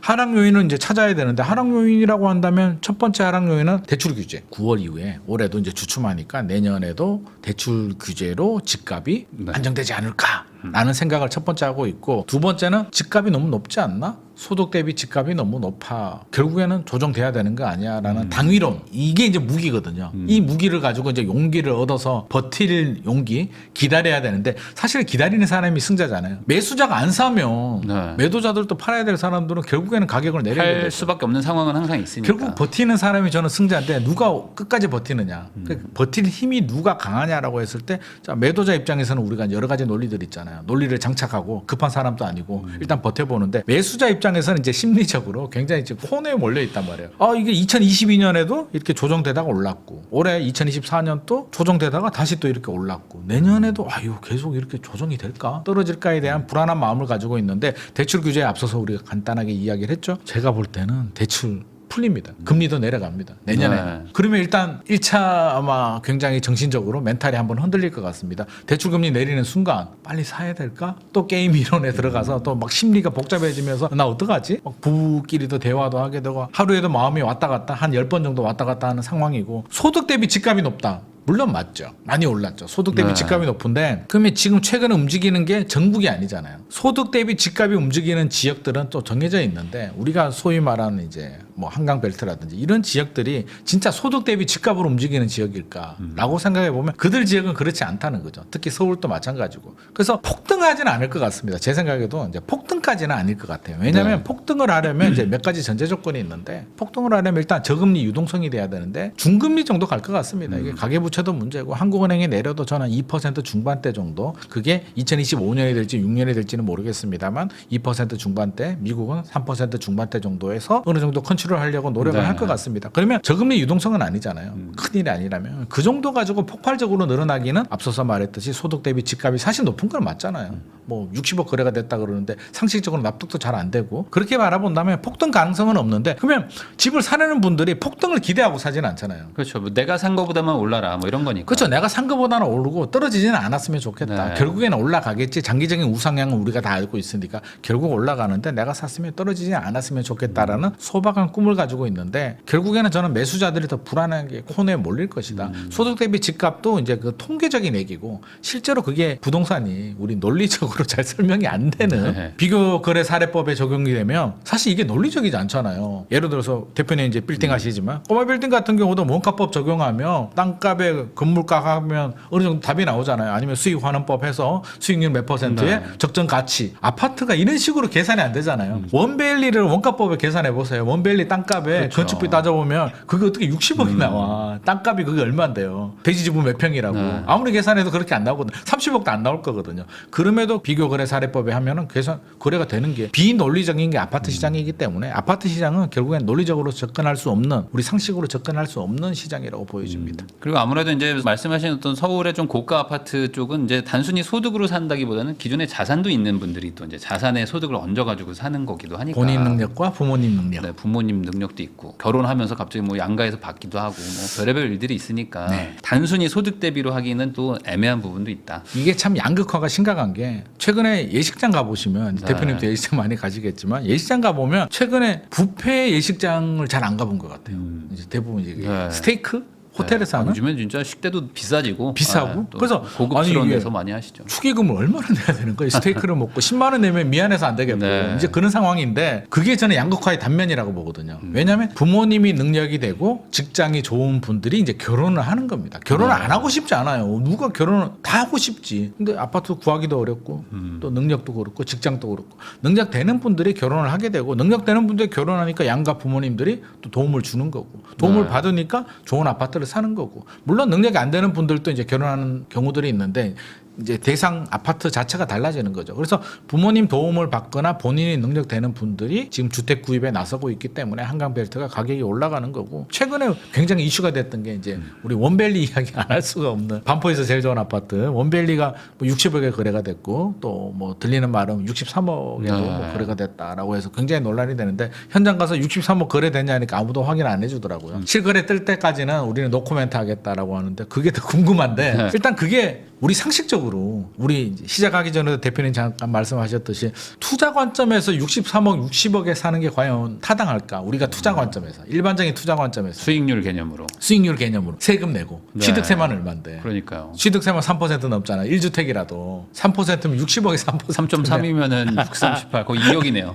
하락 요인은 이제 찾아야 되는데 하락 요인이라고 한다면 첫 번째 하락 요인은 대출 규제. 9월 이후에 올해도 이제 주춤하니까 내년에도 대출 규제로 집값이 네. 안정되지 않을까라는 생각을 첫 번째 하고 있고 두 번째는 집값이 너무 높지 않나? 소득 대비 집값이 너무 높아. 결국에는 조정돼야 되는 거 아니야라는 당위론. 이게 이제 무기거든요. 이 무기를 가지고 이제 용기를 얻어서 버틸 용기, 기다려야 되는데 사실 기다리는 사람이 승자잖아요. 매수자가 안 사면 네. 매도자들도 팔아야 될 사람들은 결국에는 가격을 내리게 할 되죠. 수밖에 없는 상황은 항상 있으니까. 결국 버티는 사람이 저는 승자인데 누가 끝까지 버티느냐. 그 버틸 힘이 누가 강하냐라고 했을 때 자, 매도자 입장에서는 우리가 여러 가지 논리들 있잖아요. 논리를 장착하고 급한 사람도 아니고 일단 버텨보는데 매수자 입장에서는 이제 심리적으로 굉장히 지금 코너에 몰려 있단 말이에요. 이게 2022년에도 이렇게 조정되다가 올랐고 올해 2024년 또 조정되다가 다시 또 이렇게 올랐고 내년에도 이거 계속 이렇게 조정이 될까? 떨어질까에 대한 불안한 마음을 가지고 있는데 대출 규제에 앞서서 우리가 간단하게 이야기를 했죠. 제가 볼 때는 대출 풀립니다. 금리도 내려갑니다. 내년에. 네. 그러면 일단 1차 아마 굉장히 정신적으로 멘탈이 한번 흔들릴 것 같습니다. 대출금리 내리는 순간 빨리 사야 될까? 또 게임 이론에 들어가서 또 막 심리가 복잡해지면서 나 어떡하지? 막 부부끼리도 대화도 하게 되고 하루에도 마음이 왔다 갔다 한 10번 정도 왔다 갔다 하는 상황이고 소득 대비 집값이 높다. 물론 맞죠. 많이 올랐죠. 소득 대비 네. 집값이 높은데 그러면 지금 최근에 움직이는 게 전국이 아니잖아요. 소득 대비 집값이 움직이는 지역들은 또 정해져 있는데 우리가 소위 말하는 이제 뭐 한강벨트라든지 이런 지역들이 진짜 소득 대비 집값으로 움직이는 지역일까라고 생각해 보면 그들 지역은 그렇지 않다는 거죠. 특히 서울도 마찬가지고. 그래서 폭등하지는 않을 것 같습니다. 제 생각에도 이제 폭등까지는 아닐 것 같아요. 왜냐하면 네. 폭등을 하려면 이제 몇 가지 전제 조건이 있는데 폭등을 하려면 일단 저금리 유동성이 돼야 되는데 중금리 정도 갈 것 같습니다. 이게 가계부채도 문제고 한국은행이 내려도 저는 2% 중반대 정도 그게 2025년이 될지 6년이 될지는 모르겠습니다만 2% 중반대 미국은 3% 중반대 정도에서 어느 정도 컨트롤 하려고 노력을 네. 할 것 같습니다. 그러면 저금리 유동성은 아니잖아요. 큰일이 아니라면 그 정도 가지고 폭발적으로 늘어나기는 앞서서 말했듯이 소득 대비 집값이 사실 높은 건 맞잖아요. 뭐 60억 거래가 됐다 그러는데 상식적으로 납득도 잘 안 되고 그렇게 바라본다면 폭등 가능성은 없는데 그러면 집을 사려는 분들이 폭등을 기대하고 사지는 않잖아요. 그렇죠. 뭐 내가 산 거보다만 올라라 뭐 이런 거니까. 그렇죠. 내가 산 것보다는 오르고 떨어지지는 않았으면 좋겠다. 네. 결국에는 올라가겠지. 장기적인 우상향은 우리가 다 알고 있으니까 결국 올라가는데 내가 샀으면 떨어지지 않았으면 좋겠다라는 소박한 꿈을 가지고 있는데 결국에는 저는 매수자들이 더 불안하게 코너에 몰릴 것이다. 소득 대비 집값도 이제 그 통계적인 얘기고 실제로 그게 부동산이 우리 논리적으로 잘 설명이 안 되는 네. 비교 거래 사례법에 적용이 되면 사실 이게 논리적이지 않잖아요. 예를 들어서 대표님 이제 빌딩 하시지만 꼬마 빌딩 같은 경우도 원가법 적용하면 땅값에 건물가 하면 어느 정도 답이 나오잖아요. 아니면 수익 환원법 해서 수익률 몇 퍼센트의 네. 적정 가치. 아파트가 이런 식으로 계산이 안 되잖아요. 원밸리를 원가법에 계산해 보세요. 원밸리 땅값에 그렇죠. 건축비 따져보면 그게 어떻게 60억이 나와. 땅값이 그게 얼마인데요. 대지지분 몇 평이라고. 네. 아무리 계산해도 그렇게 안 나오거든요. 30억도 안 나올 거거든요. 그럼에도 비교거래 사례법에 하면은 계산 거래가 되는 게 비논리적인 게 아파트 시장이기 때문에 아파트 시장은 결국엔 논리적으로 접근할 수 없는 우리 상식으로 접근할 수 없는 시장이라고 보여집니다. 그리고 아무래도 이제 말씀하신 어떤 서울의 좀 고가 아파트 쪽은 이제 단순히 소득으로 산다기보다는 기존에 자산도 있는 분들이 또 이제 자산에 소득을 얹어가지고 사는 거기도 하니까. 본인 능력과 부모님 능력. 네, 부모님 능력도 있고 결혼하면서 갑자기 뭐 양가에서 받기도 하고 뭐 별의별 일들이 있으니까 네. 단순히 소득 대비로 하기는 또 애매한 부분도 있다. 이게 참 양극화가 심각한 게 최근에 예식장 가보시면 네. 대표님도 예식장 많이 가시겠지만 예식장 가보면 최근에 뷔페 예식장을 잘 안 가본 것 같아요. 이제 대부분 이제 네. 스테이크 호텔에서 하는 요즘엔 진짜 식대도 비싸지고 비싸고? 또 그래서 고급스러운 아니, 이게 데서 많이 하시죠. 축의금을 얼마나 내야 되는 거예요? 스테이크를 먹고 10만 원 내면 미안해서 안 되겠고 네. 이제 그런 상황인데 그게 저는 양극화의 단면이라고 보거든요. 왜냐하면 부모님이 능력이 되고 직장이 좋은 분들이 이제 결혼을 하는 겁니다. 결혼을 안 하고 싶지 않아요. 누가 결혼을 다 하고 싶지. 근데 아파트 구하기도 어렵고 또 능력도 그렇고 직장도 그렇고 능력 되는 분들이 결혼을 하게 되고 능력 되는 분들이 결혼하니까 양가 부모님들이 또 도움을 주는 거고 도움을 네. 받으니까 좋은 아파트를 사는 거고 물론 능력이 안 되는 분들도 이제 결혼하는 경우들이 있는데 이제 대상 아파트 자체가 달라지는 거죠. 그래서 부모님 도움을 받거나 본인이 능력되는 분들이 지금 주택 구입에 나서고 있기 때문에 한강벨트가 가격이 올라가는 거고, 최근에 굉장히 이슈가 됐던 게 이제 우리 원밸리 이야기 안 할 수가 없는 반포에서 제일 좋은 아파트 원밸리가 뭐 60억에 거래가 됐고, 또 뭐 들리는 말은 63억에도 뭐 거래가 됐다라고 해서 굉장히 논란이 되는데, 현장 가서 63억 거래됐냐니까 아무도 확인 안 해주더라고요. 실거래 뜰 때까지는 우리는 노코멘트 하겠다라고 하는데, 그게 더 궁금한데 일단 그게 우리 상식적으로, 우리 이제 시작하기 전에도 대표님 잠깐 말씀하셨듯이 투자 관점에서 63억, 60억에 사는 게 과연 타당할까? 우리가 투자 관점에서, 일반적인 투자 관점에서 수익률 개념으로. 수익률 개념으로 세금 내고 네. 취득세만 얼마인데? 그러니까요. 취득세만 3% 넘잖아. 1주택이라도 3%면 60억에 3%. 3.3이면은 638 거의 2억이네요.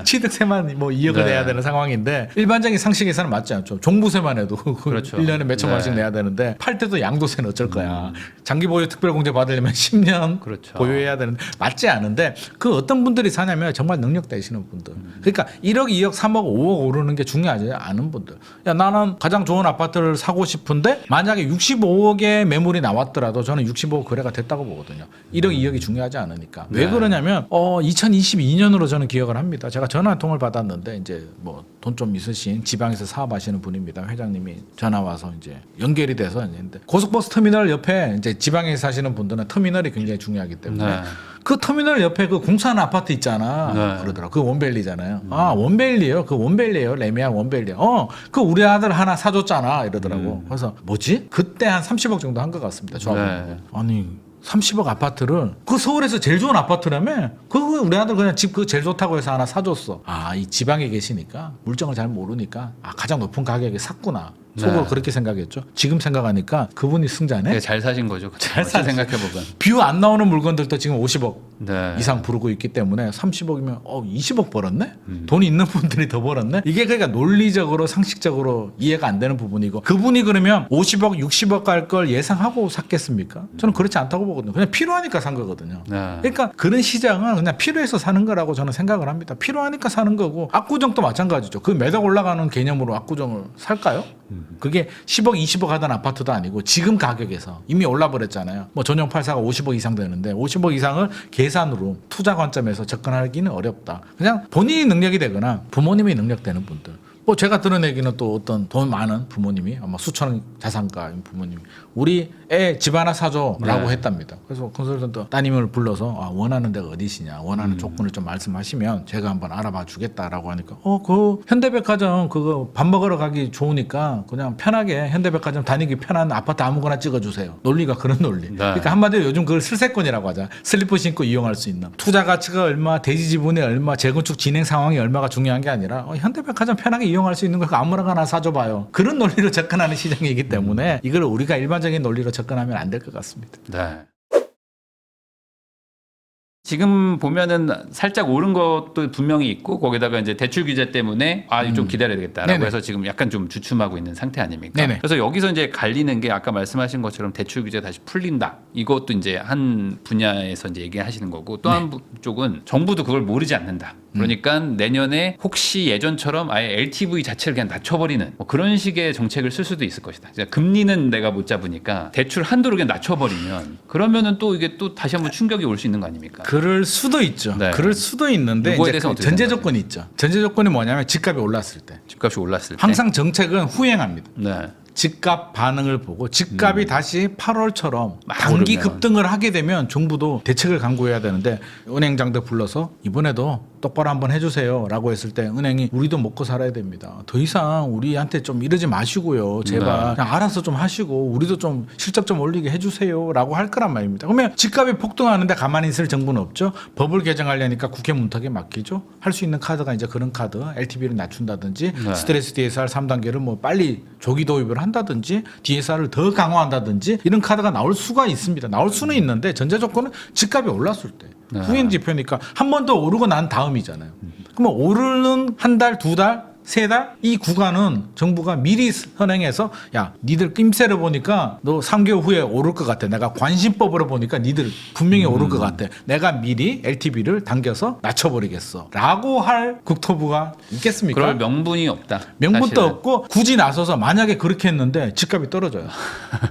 취득세만 뭐 2억을 네. 내야 되는 상황인데, 일반적인 상식에서는 맞지 않죠. 종부세만 해도 그렇죠. 1년에 몇천만 원씩 네. 내야 되는데, 팔 때도 양도세는 어쩔 거야. 장기 보유 특별공제 받으려면 10년 그렇죠. 보유해야 되는데, 맞지 않은데, 그 어떤 분들이 사냐면 정말 능력 되시는 분들. 그러니까 1억, 2억, 3억, 5억 오르는 게 중요하지 않은 분들. 야, 나는 가장 좋은 아파트를 사고 싶은데 만약에 65억의 매물이 나왔더라도 저는 65억 거래가 됐다고 보거든요. 1억, 2억이 중요하지 않으니까. 왜 네. 그러냐면 2022년으로 저는 기억을 합니다. 제가 전화 한 통을 받았는데, 이제 뭐 돈 좀 있으신 지방에서 사업하시는 분입니다. 회장님이 전화 와서 이제 연결이 돼서 이제, 근데 고속버스 터미널 옆에 이제 지방에 사시는 분들은 터미널이 굉장히 중요하기 때문에 네. 그 터미널 옆에 그 공사하는 아파트 있잖아. 네. 그러더라고. 그 원밸리잖아요. 아, 원밸리요? 그 원밸리예요. 레미안 원밸리요. 그 우리 아들 하나 사줬잖아. 이러더라고. 그래서 뭐지? 그때 한 30억 정도 한 것 같습니다. 조합으로. 네. 아니, 30억 아파트를, 그 서울에서 제일 좋은 아파트라며, 그거 우리 아들 그냥 집 그 제일 좋다고 해서 하나 사줬어. 아, 이 지방에 계시니까 물정을 잘 모르니까 가장 높은 가격에 샀구나. 속으로 네. 그렇게 생각했죠. 지금 생각하니까 그분이 승자네. 네, 잘 사신 거죠. 잘 잘 사신 생각해보면. 뷰 안 나오는 물건들도 지금 50억 네. 이상 부르고 있기 때문에 30억이면 20억 벌었네? 돈이 있는 분들이 더 벌었네? 이게 그러니까 논리적으로 상식적으로 이해가 안 되는 부분이고, 그분이 그러면 50억 60억 갈 걸 예상하고 샀겠습니까? 저는 그렇지 않다고 보거든요. 그냥 필요하니까 산 거거든요. 네. 그러니까 그런 시장은 그냥 필요해서 사는 거라고 저는 생각을 합니다. 필요하니까 사는 거고, 압구정도 마찬가지죠. 그 매덕 올라가는 개념으로 압구정을 살까요? 그게 10억 20억 하던 아파트도 아니고 지금 가격에서 이미 올라버렸잖아요. 뭐 전용 84가 50억 이상 되는데 50억 이상을 계산으로 투자 관점에서 접근하기는 어렵다. 그냥 본인이 능력이 되거나 부모님이 능력되는 분들. 뭐 제가 들은 얘기는 또 어떤 돈 많은 부모님이, 아마 수천억 자산가인 부모님이 우리 애 집 하나 사줘라고 네. 했답니다. 그래서 컨설턴트 따님을 불러서 원하는 데가 어디시냐, 원하는 조건을 좀 말씀하시면 제가 한번 알아봐 주겠다라고 하니까 그 현대백화점 그거 밥 먹으러 가기 좋으니까 그냥 편하게 현대백화점 다니기 편한 아파트 아무거나 찍어주세요. 논리가 그런 논리. 네. 그러니까 한마디로 요즘 그걸 슬세권이라고 하자. 슬리퍼 신고 이용할 수 있는. 투자 가치가 얼마, 대지 지분이 얼마, 재건축 진행 상황이 얼마가 중요한 게 아니라 현대백화점 편하게 이용할 수 있는 거 아무나 사줘봐요. 그런 논리로 접근하는 시장이기 때문에 이걸 우리가 일반적인 논리로 접근하면 안 될 것 같습니다. 네. 지금 보면은 살짝 오른 것도 분명히 있고, 거기다가 이제 대출 규제 때문에 좀 기다려야 되겠다라고 네네. 해서 지금 약간 좀 주춤하고 있는 상태 아닙니까? 네네. 그래서 여기서 이제 갈리는 게 아까 말씀하신 것처럼 대출 규제 다시 풀린다. 이것도 이제 한 분야에서 이제 얘기하시는 거고, 또 한 쪽은 정부도 그걸 모르지 않는다. 그러니까 내년에 혹시 예전처럼 아예 LTV 자체를 그냥 낮춰버리는 뭐 그런 식의 정책을 쓸 수도 있을 것이다. 금리는 내가 못 잡으니까 대출 한도를 그냥 낮춰버리면, 그러면은 또 이게 또 다시 한번 충격이 올 수 있는 거 아닙니까? 그럴 수도 있죠. 네. 그럴 수도 있는데 이거에 이제 대해서 그 어떻게 전제 생각하세요? 조건이 있죠. 전제 조건이 뭐냐면 집값이 올랐을 때. 집값이 올랐을 때. 항상 정책은 후행합니다. 네. 집값 반응을 보고 집값이 다시 8월처럼 막 단기 오르면. 급등을 하게 되면 정부도 대책을 강구해야 되는데, 은행장들 불러서 이번에도 똑바로 한번 해주세요라고 했을 때 은행이 우리도 먹고 살아야 됩니다. 더 이상 우리한테 좀 이러지 마시고요. 제발 네. 그냥 알아서 좀 하시고 우리도 좀 실적 좀 올리게 해주세요라고 할 거란 말입니다. 그러면 집값이 폭등하는데 가만히 있을 정부는 없죠. 법을 개정하려니까 국회 문턱에 맡기죠. 할 수 있는 카드가 이제 그런 카드, LTV를 낮춘다든지 네. 스트레스 DSR 3단계를 뭐 빨리 조기 도입을 한다든지 DSR을 더 강화한다든지 이런 카드가 나올 수가 있습니다. 나올 수는 있는데 전제 조건은 집값이 올랐을 때. 네. 후행 지표니까 한 번 더 오르고 난 다음이잖아요. 그러면 오르는 한 달, 두 달 세 달? 이 구간은 정부가 미리 선행해서 야 니들 낌새를 보니까 너 3개월 후에 오를 것 같아. 내가 관심법으로 보니까 니들 분명히 오를 것 같아. 내가 미리 LTV를 당겨서 낮춰버리겠어. 라고 할 국토부가 있겠습니까? 그럴 명분이 없다. 명분도 사실은. 없고 굳이 나서서 만약에 그렇게 했는데 집값이 떨어져요.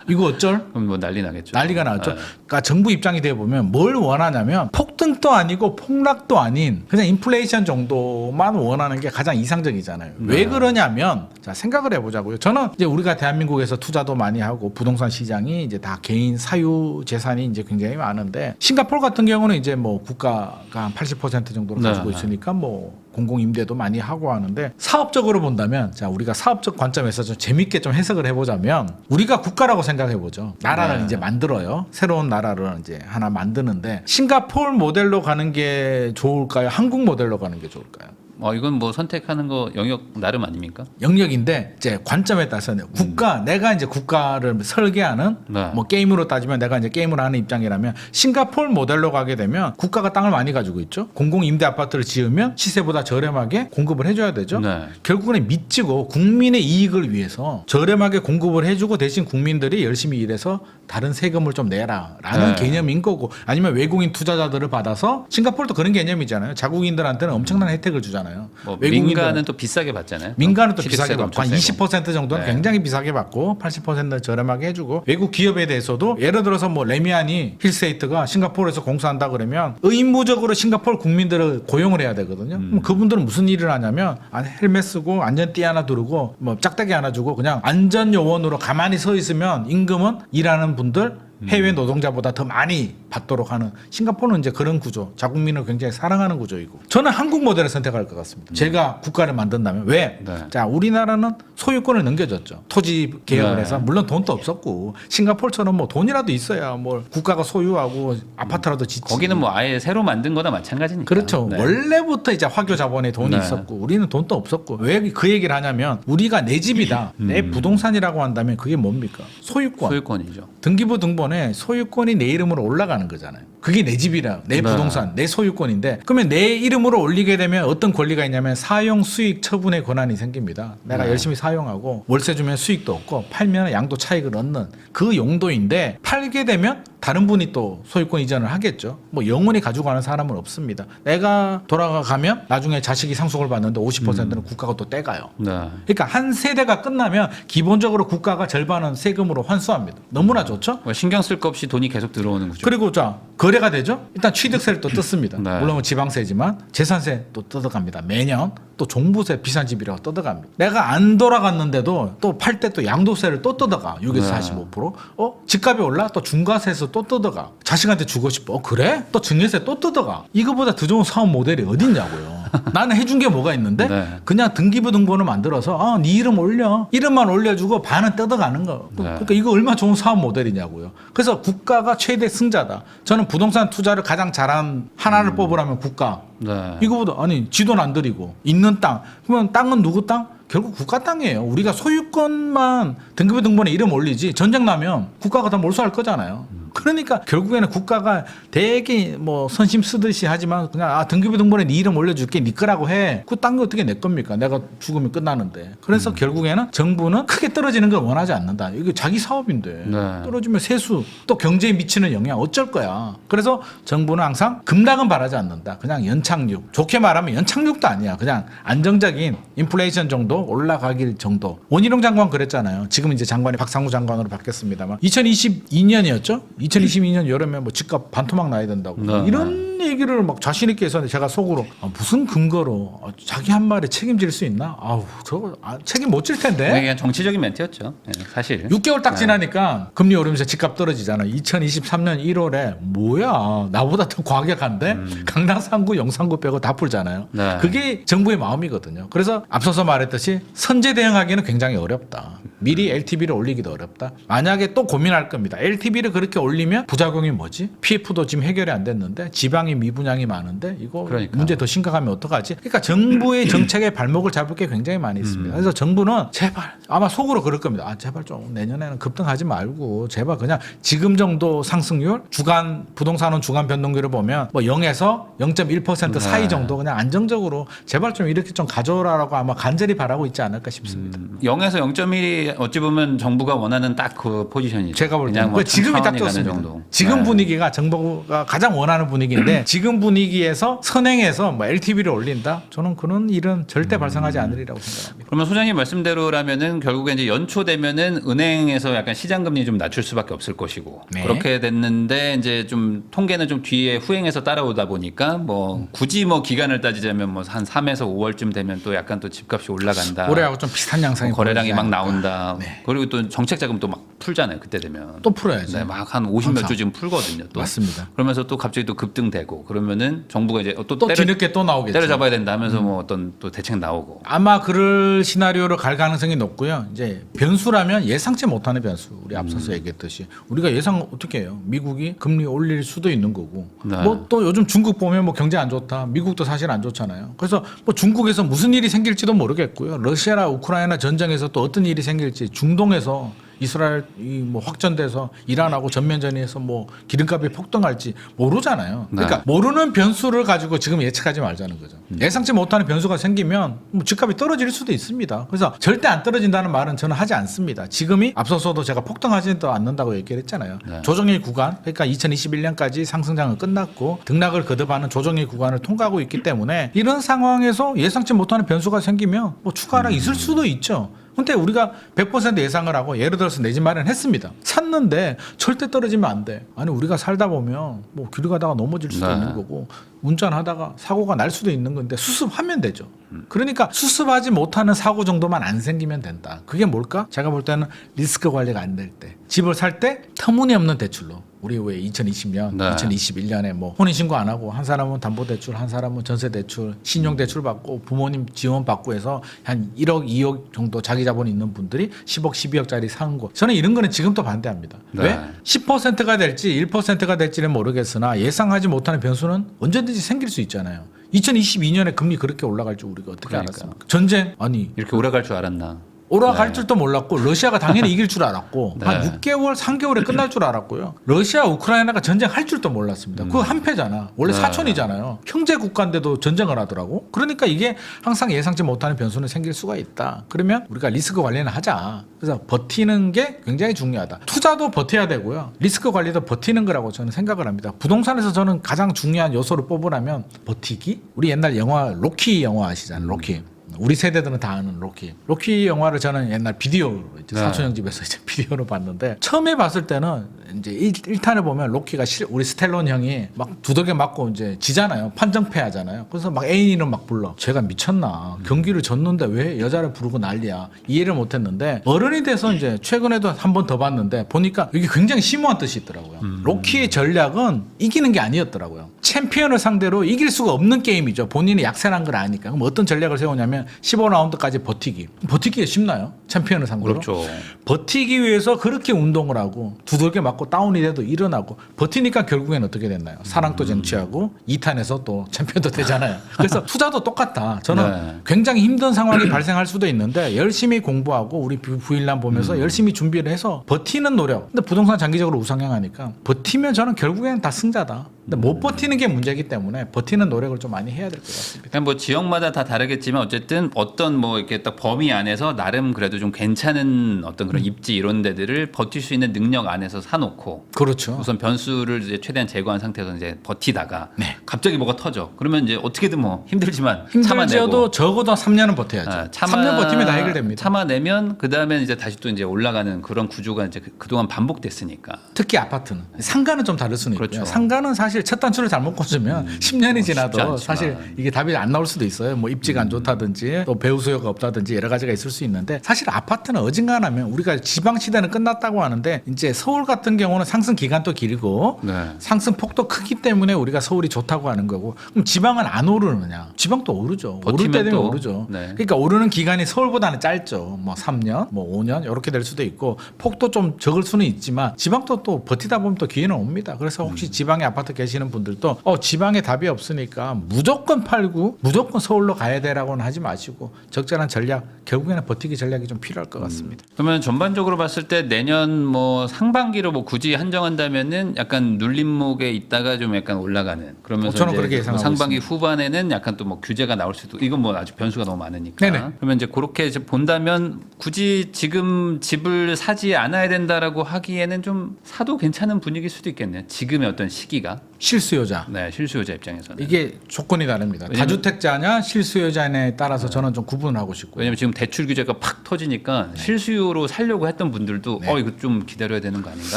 이거 어쩔? 그럼 뭐 난리 나겠죠. 난리가 나죠. 그러니까 정부 입장이 되어 보면 뭘 원하냐면 폭등도 아니고 폭락도 아닌 그냥 인플레이션 정도만 원하는 게 가장 이상적이잖아요. 왜 그러냐면 자 생각을 해보자고요. 저는 이제 우리가 대한민국에서 투자도 많이 하고 부동산 시장이 이제 다 개인 사유 재산이 이제 굉장히 많은데 싱가포르 같은 경우는 이제 뭐 국가가 한 80% 정도를 가지고 네. 있으니까 뭐 공공임대도 많이 하고 하는데 사업적으로 본다면 자 우리가 사업적 관점에서 좀 재밌게 좀 해석을 해보자면 우리가 국가라고 생각해보죠. 나라를 네. 이제 만들어요. 새로운 나라를 이제 하나 만드는데 싱가포르 모델로 가는 게 좋을까요? 한국 모델로 가는 게 좋을까요? 이건 뭐 선택하는 거 영역 나름 아닙니까? 영역인데 이제 관점에 따라서는 국가 내가 이제 국가를 설계하는 네. 뭐 게임으로 따지면 내가 이제 게임을 하는 입장이라면 싱가포르 모델로 가게 되면 국가가 땅을 많이 가지고 있죠. 공공 임대 아파트를 지으면 시세보다 저렴하게 공급을 해줘야 되죠. 네. 결국은 미치고 국민의 이익을 위해서 저렴하게 공급을 해주고 대신 국민들이 열심히 일해서 다른 세금을 좀 내라라는 네. 개념인 거고 아니면 외국인 투자자들을 받아서 싱가포르도 그런 개념이잖아요. 자국인들한테는 엄청난 혜택을 주잖아요. 뭐 외국인들은 민간은 또 비싸게 받잖아요. 민간은 또 취득세가 비싸게 받고 한 엄청 세고. 20% 정도는 네. 굉장히 비싸게 받고 80%는 저렴하게 해주고 외국 기업에 대해서도 예를 들어서 뭐 레미안이 힐스테이트가 싱가포르에서 공사한다 그러면 의무적으로 싱가포르 국민들을 고용을 해야 되거든요. 그럼 그분들은 무슨 일을 하냐면 헬멧 쓰고 안전띠 하나 두르고 뭐 짝대기 하나 주고 그냥 안전요원으로 가만히 서 있으면 임금은 일하는 분들 해외 노동자보다 더 많이 받도록 하는 싱가포르는 이제 그런 구조, 자국민을 굉장히 사랑하는 구조이고 저는 한국 모델을 선택할 것 같습니다. 제가 국가를 만든다면 왜? 네. 자, 우리나라는 소유권을 넘겨줬죠. 토지 개혁을 네. 해서 물론 돈도 없었고 싱가포르처럼 뭐 돈이라도 있어야 뭘 국가가 소유하고 아파트라도 짓지. 거기는 뭐 아예 새로 만든 거나 마찬가지니까. 그렇죠. 네. 원래부터 이제 화교 자본에 돈이 네. 있었고 우리는 돈도 없었고 왜 그 얘기를 하냐면 우리가 내 집이다. 내 부동산이라고 한다면 그게 뭡니까? 소유권. 소유권이죠. 등기부 등본에 소유권이 내 이름으로 올라가는 거잖아요. 그게 내 집이라, 내 네. 부동산, 내 소유권인데 그러면 내 이름으로 올리게 되면 어떤 권리가 있냐면 사용 수익 처분의 권한이 생깁니다. 내가 네. 열심히 사용하고 월세 주면 수익도 없고 팔면 양도 차익을 얻는 그 용도인데 팔게 되면 다른 분이 또 소유권 이전을 하겠죠. 뭐 영원히 가지고 가는 사람은 없습니다. 내가 돌아가면 나중에 자식이 상속을 받는데 50%는 국가가 또 떼가요. 네. 그러니까 한 세대가 끝나면 기본적으로 국가가 절반은 세금으로 환수합니다. 너무나 좋죠? 뭐 신경 쓸 거 없이 돈이 계속 들어오는 구조. 그리고 자 거래가 되죠. 일단 취득세를 또 뜯습니다. 네. 물론 지방세지만 재산세 또 뜯어갑니다. 매년 또 종부세 비싼 집이라고 뜯어갑니다. 내가 안 돌아갔는데도 또 팔 때 또 양도세를 또 뜯어가 6에서 네. 45%. 집값이 올라 또 중과세에서 또 뜯어가. 자식한테 주고 싶어. 그래? 또 증여세 또 뜯어가. 이거보다 더 좋은 사업 모델이 어딨냐고요. 나는 해준 게 뭐가 있는데 네. 그냥 등기부 등본을 만들어서 네 이름 올려. 이름만 올려주고 반은 뜯어가는 거. 네. 그러니까 이거 얼마나 좋은 사업 모델이냐고요. 그래서 국가가 최대 승자다. 저는 부동산 투자를 가장 잘한 하나를 뽑으라면 국가. 네. 이거보다 아니 지도는 안 들이고 있는 땅. 그러면 땅은 누구 땅? 결국 국가 땅이에요. 우리가 소유권만 등기부 등본에 이름 올리지 전쟁 나면 국가가 다 몰수할 거잖아요. 그러니까 결국에는 국가가 되게 뭐 선심 쓰듯이 하지만 그냥 등기부 등본에 네 이름 올려줄게 네 거라고 해. 그 딴 거 어떻게 내 겁니까? 내가 죽으면 끝나는데. 그래서 결국에는 정부는 크게 떨어지는 걸 원하지 않는다. 이게 자기 사업인데 네. 떨어지면 세수 또 경제에 미치는 영향 어쩔 거야. 그래서 정부는 항상 급락은 바라지 않는다. 그냥 연착륙. 좋게 말하면 연착륙도 아니야. 그냥 안정적인 인플레이션 정도 올라가길 정도. 원희룡 장관 그랬잖아요. 지금 이제 장관이 박상우 장관으로 바뀌었습니다만 2022년이었죠? 2022년 여름에 뭐 집값 반토막 나야 된다고 네. 이런 얘기를 막 자신 있게 해서 제가 속으로 무슨 근거로 자기 한 말에 책임질 수 있나? 아우 저거 책임 못 질 텐데. 그냥 정치적인 멘트였죠. 네, 사실. 6개월 딱 지나니까 금리 오르면서 집값 떨어지잖아. 2023년 1월에 뭐야 나보다 더 과격한데 강남 3구 영산구 빼고 다 풀잖아요. 네. 그게 정부의 마음이거든요. 그래서 앞서서 말했듯이 선제 대응하기는 굉장히 어렵다. 미리 LTV를 올리기도 어렵다. 만약에 또 고민할 겁니다. LTV를 그렇게 올리면 부작용이 뭐지? PF도 지금 해결이 안 됐는데 지방이 지방이 미분양이 많은데 이거 그러니까. 문제 더 심각하면 어떡하지? 그러니까 정부의 정책의 발목을 잡을 게 굉장히 많이 있습니다. 그래서 정부는 제발 아마 속으로 그럴 겁니다. 아 제발 좀 내년에는 급등하지 말고 제발 그냥 지금 정도 상승률 주간 부동산은 주간 변동률을 보면 뭐 0에서 0.1% 사이 정도 그냥 안정적으로 제발 좀 이렇게 좀 가져오라고 아마 간절히 바라고 있지 않을까 싶습니다. 0에서 0.1이 어찌 보면 정부가 원하는 딱 그 포지션이죠. 제가 볼 그냥 때는 뭐 지금이 딱 천천히 가는 좋습니다. 정도. 지금 네. 분위기가 정부가 가장 원하는 분위기인데 지금 분위기에서 선행해서 뭐 LTV를 올린다? 저는 그런 일은 절대 발생하지 않으리라고 생각합니다. 그러면 소장님 말씀대로라면은 결국에 이제 연초 되면은 은행에서 약간 시장 금리 좀 낮출 수밖에 없을 것이고 네. 그렇게 됐는데 이제 좀 통계는 좀 뒤에 후행해서 따라오다 보니까 뭐 굳이 뭐 기간을 따지자면 뭐 한 3에서 5월쯤 되면 또 약간 또 집값이 올라간다. 올해하고 좀 비슷한 양상이 뭐 거래량이 막 보이지 나온다. 네. 그리고 또 정책 자금 또 막 풀잖아요. 그때 되면. 또 풀어야죠. 네, 막 한 50몇 항상. 조 지금 풀거든요. 또. 맞습니다. 그러면서 또 갑자기 또 급등되고 그러면은 정부가 이제 또 또 뒤늦게 또 나오겠죠. 때려잡아야 된다 하면서 뭐 어떤 또 대책 나오고. 아마 그럴 시나리오를 갈 가능성이 높고요. 이제 변수라면 예상치 못하는 변수. 우리 앞서서 얘기했듯이 우리가 예상 어떻게 해요? 미국이 금리 올릴 수도 있는 거고. 네. 뭐 또 요즘 중국 보면 뭐 경제 안 좋다. 미국도 사실 안 좋잖아요. 그래서 뭐 중국에서 무슨 일이 생길지도 모르겠고요. 러시아나 우크라이나 전쟁에서 또 어떤 일이 생길지 중동에서 이스라엘 뭐 확전돼서 이란하고 전면전에서 뭐 기름값이 폭등할지 모르잖아요. 그러니까 네. 모르는 변수를 가지고 지금 예측하지 말자는 거죠. 예상치 못하는 변수가 생기면 뭐 집값이 떨어질 수도 있습니다. 그래서 절대 안 떨어진다는 말은 저는 하지 않습니다. 지금이 앞서서도 제가 폭등하지도 않는다고 얘기를 했잖아요. 네. 조정의 구간, 그러니까 2021년까지 상승장은 끝났고 등락을 거듭하는 조정의 구간을 통과하고 있기 때문에 이런 상황에서 예상치 못하는 변수가 생기면 뭐 추가 하락이 있을 수도 있죠. 근데 우리가 100% 예상을 하고 예를 들어서 내 집 마련했습니다. 샀는데 절대 떨어지면 안 돼. 아니 우리가 살다 보면 뭐 길 가다가 넘어질 수도 네. 있는 거고 운전하다가 사고가 날 수도 있는 건데 수습하면 되죠. 그러니까 수습하지 못하는 사고 정도만 안 생기면 된다. 그게 뭘까? 제가 볼 때는 리스크 관리가 안 될 때. 집을 살 때 터무니없는 대출로. 우리 왜 2020년, 네. 2021년에 뭐 혼인신고 안 하고 한 사람은 담보대출, 한 사람은 전세대출, 신용대출 받고 부모님 지원 받고 해서 한 1억, 2억 정도 자기 자본 있는 분들이 10억, 12억짜리 사는 거. 저는 이런 거는 지금도 반대합니다. 네. 왜? 10%가 될지 1%가 될지는 모르겠으나 예상하지 못하는 변수는 언제든지 생길 수 있잖아요. 2022년에 금리 그렇게 올라갈 줄 우리가 어떻게 그러니까. 알았습니까? 전쟁? 아니 이렇게 오래 갈 줄 알았나? 올라갈 네. 줄도 몰랐고 러시아가 당연히 이길 줄 알았고 네. 한 6개월, 3개월에 끝날 줄 알았고요. 러시아, 우크라이나가 전쟁할 줄도 몰랐습니다. 그거 한패잖아. 원래 네. 사촌이잖아요. 형제 국가인데도 전쟁을 하더라고. 그러니까 이게 항상 예상치 못하는 변수는 생길 수가 있다. 그러면 우리가 리스크 관리는 하자. 그래서 버티는 게 굉장히 중요하다. 투자도 버텨야 되고요. 리스크 관리도 버티는 거라고 저는 생각을 합니다. 부동산에서 저는 가장 중요한 요소를 뽑으라면 버티기? 우리 옛날 영화 로키 영화 아시잖아요. 로키. 우리 세대들은 다 아는 로키. 로키 영화를 저는 옛날 비디오로 이제 네. 사촌 형 집에서 이제 비디오로 봤는데 처음에 봤을 때는 이제 1탄을 보면 로키가 우리 스텔론 형이 막 두들겨 맞고 이제 지잖아요. 판정패 하잖아요. 그래서 막 애인이름 막 불러. 제가 미쳤나. 경기를 졌는데 왜 여자를 부르고 난리야. 이해를 못 했는데 어른이 돼서 이제 최근에도 한 번 더 봤는데 보니까 이게 굉장히 심오한 뜻이 있더라고요. 로키의 전략은 이기는 게 아니었더라고요. 챔피언을 상대로 이길 수가 없는 게임이죠. 본인이 약세란 걸 아니까. 그럼 어떤 전략을 세우냐면 15라운드까지 버티기. 버티기가 쉽나요? 챔피언을 상대로. 그렇죠. 버티기 위해서 그렇게 운동을 하고 두들겨 맞고 다운이 돼도 일어나고 버티니까 결국엔 어떻게 됐나요? 사랑도 쟁취하고 2탄에서 또 챔피언도 되잖아요. 그래서 투자도 똑같다. 저는 네. 굉장히 힘든 상황이 발생할 수도 있는데 열심히 공부하고 우리 부인남 보면서 열심히 준비를 해서 버티는 노력. 근데 부동산 장기적으로 우상향하니까 버티면 저는 결국엔 다 승자다. 근데 못 버티는 게 문제이기 때문에 버티는 노력을 좀 많이 해야 될 것 같습니다. 그냥 뭐 지역마다 다 다르겠지만 어쨌든 어떤 뭐 이렇게 딱 범위 안에서 나름 그래도 좀 괜찮은 어떤 그런 입지 이런 데들을 버틸 수 있는 능력 안에서 사놓고 그렇죠. 우선 변수를 이제 최대한 제거한 상태에서 이제 버티다가 네. 갑자기 뭐가 터져. 그러면 이제 어떻게든 뭐 힘들지만 힘들지어도 참아내고 적어도 3년은 버텨야죠. 아, 3년 버티면 다 해결됩니다. 참아내면 그 다음에 이제 다시 또 이제 올라가는 그런 구조가 이제 그동안 반복됐으니까. 특히 아파트는 상가는 좀 다를 수는 있고요. 그렇죠. 상가는 사실 첫 단추를 잘못 꽂으면 10년이 쉽지 지나도 않지만. 사실 이게 답이 안 나올 수도 있어요. 뭐 입지가 안 좋다든지 또 배우 수요가 없다든지 여러 가지가 있을 수 있는데 사실 아파트는 어진간하면 우리가 지방 시대는 끝났다고 하는데 이제 서울 같은 경우는 상승 기간도 길고 네. 상승 폭도 크기 때문에 우리가 서울이 좋다고 하는 거고 그럼 지방은 안 오르느냐? 지방도 오르죠. 오를 버티면 때 되면 또. 오르죠. 네. 그러니까 오르는 기간이 서울보다는 짧죠. 뭐 3년, 뭐 5년 이렇게 될 수도 있고 폭도 좀 적을 수는 있지만 지방도 또 버티다 보면 또 기회는 옵니다. 그래서 혹시 지방에 아파트 계시는 분들도 지방에 답이 없으니까 무조건 팔고 무조건 서울로 가야 되라고는 하지 마시고 적절한 전략, 결국에는 버티기 전략이 좀 필요할 것 같습니다. 그러면 전반적으로 봤을 때 내년 뭐 상반기로 뭐 굳이 한정한다면은 약간 눌림목에 있다가 좀 약간 올라가는 그러면서 저는 이제 그렇게 뭐 예상하고 상반기 후반에는 약간 또 뭐 규제가 나올 수도 이건 뭐 아직 변수가 너무 많으니까 네네. 그러면 이제 그렇게 이제 본다면 굳이 지금 집을 사지 않아야 된다라고 하기에는 좀 사도 괜찮은 분위기일 수도 있겠네요. 지금의 어떤 시기가 실수요자. 네, 실수요자 입장에서는 이게 조건이 다릅니다. 다주택자냐 실수요자냐에 따라서 저는 좀 구분을 하고 싶고요. 왜냐면 지금 대출 규제가 팍 터지니까 실수요로 살려고 했던 분들도 이거 좀 기다려야 되는 거 아닌가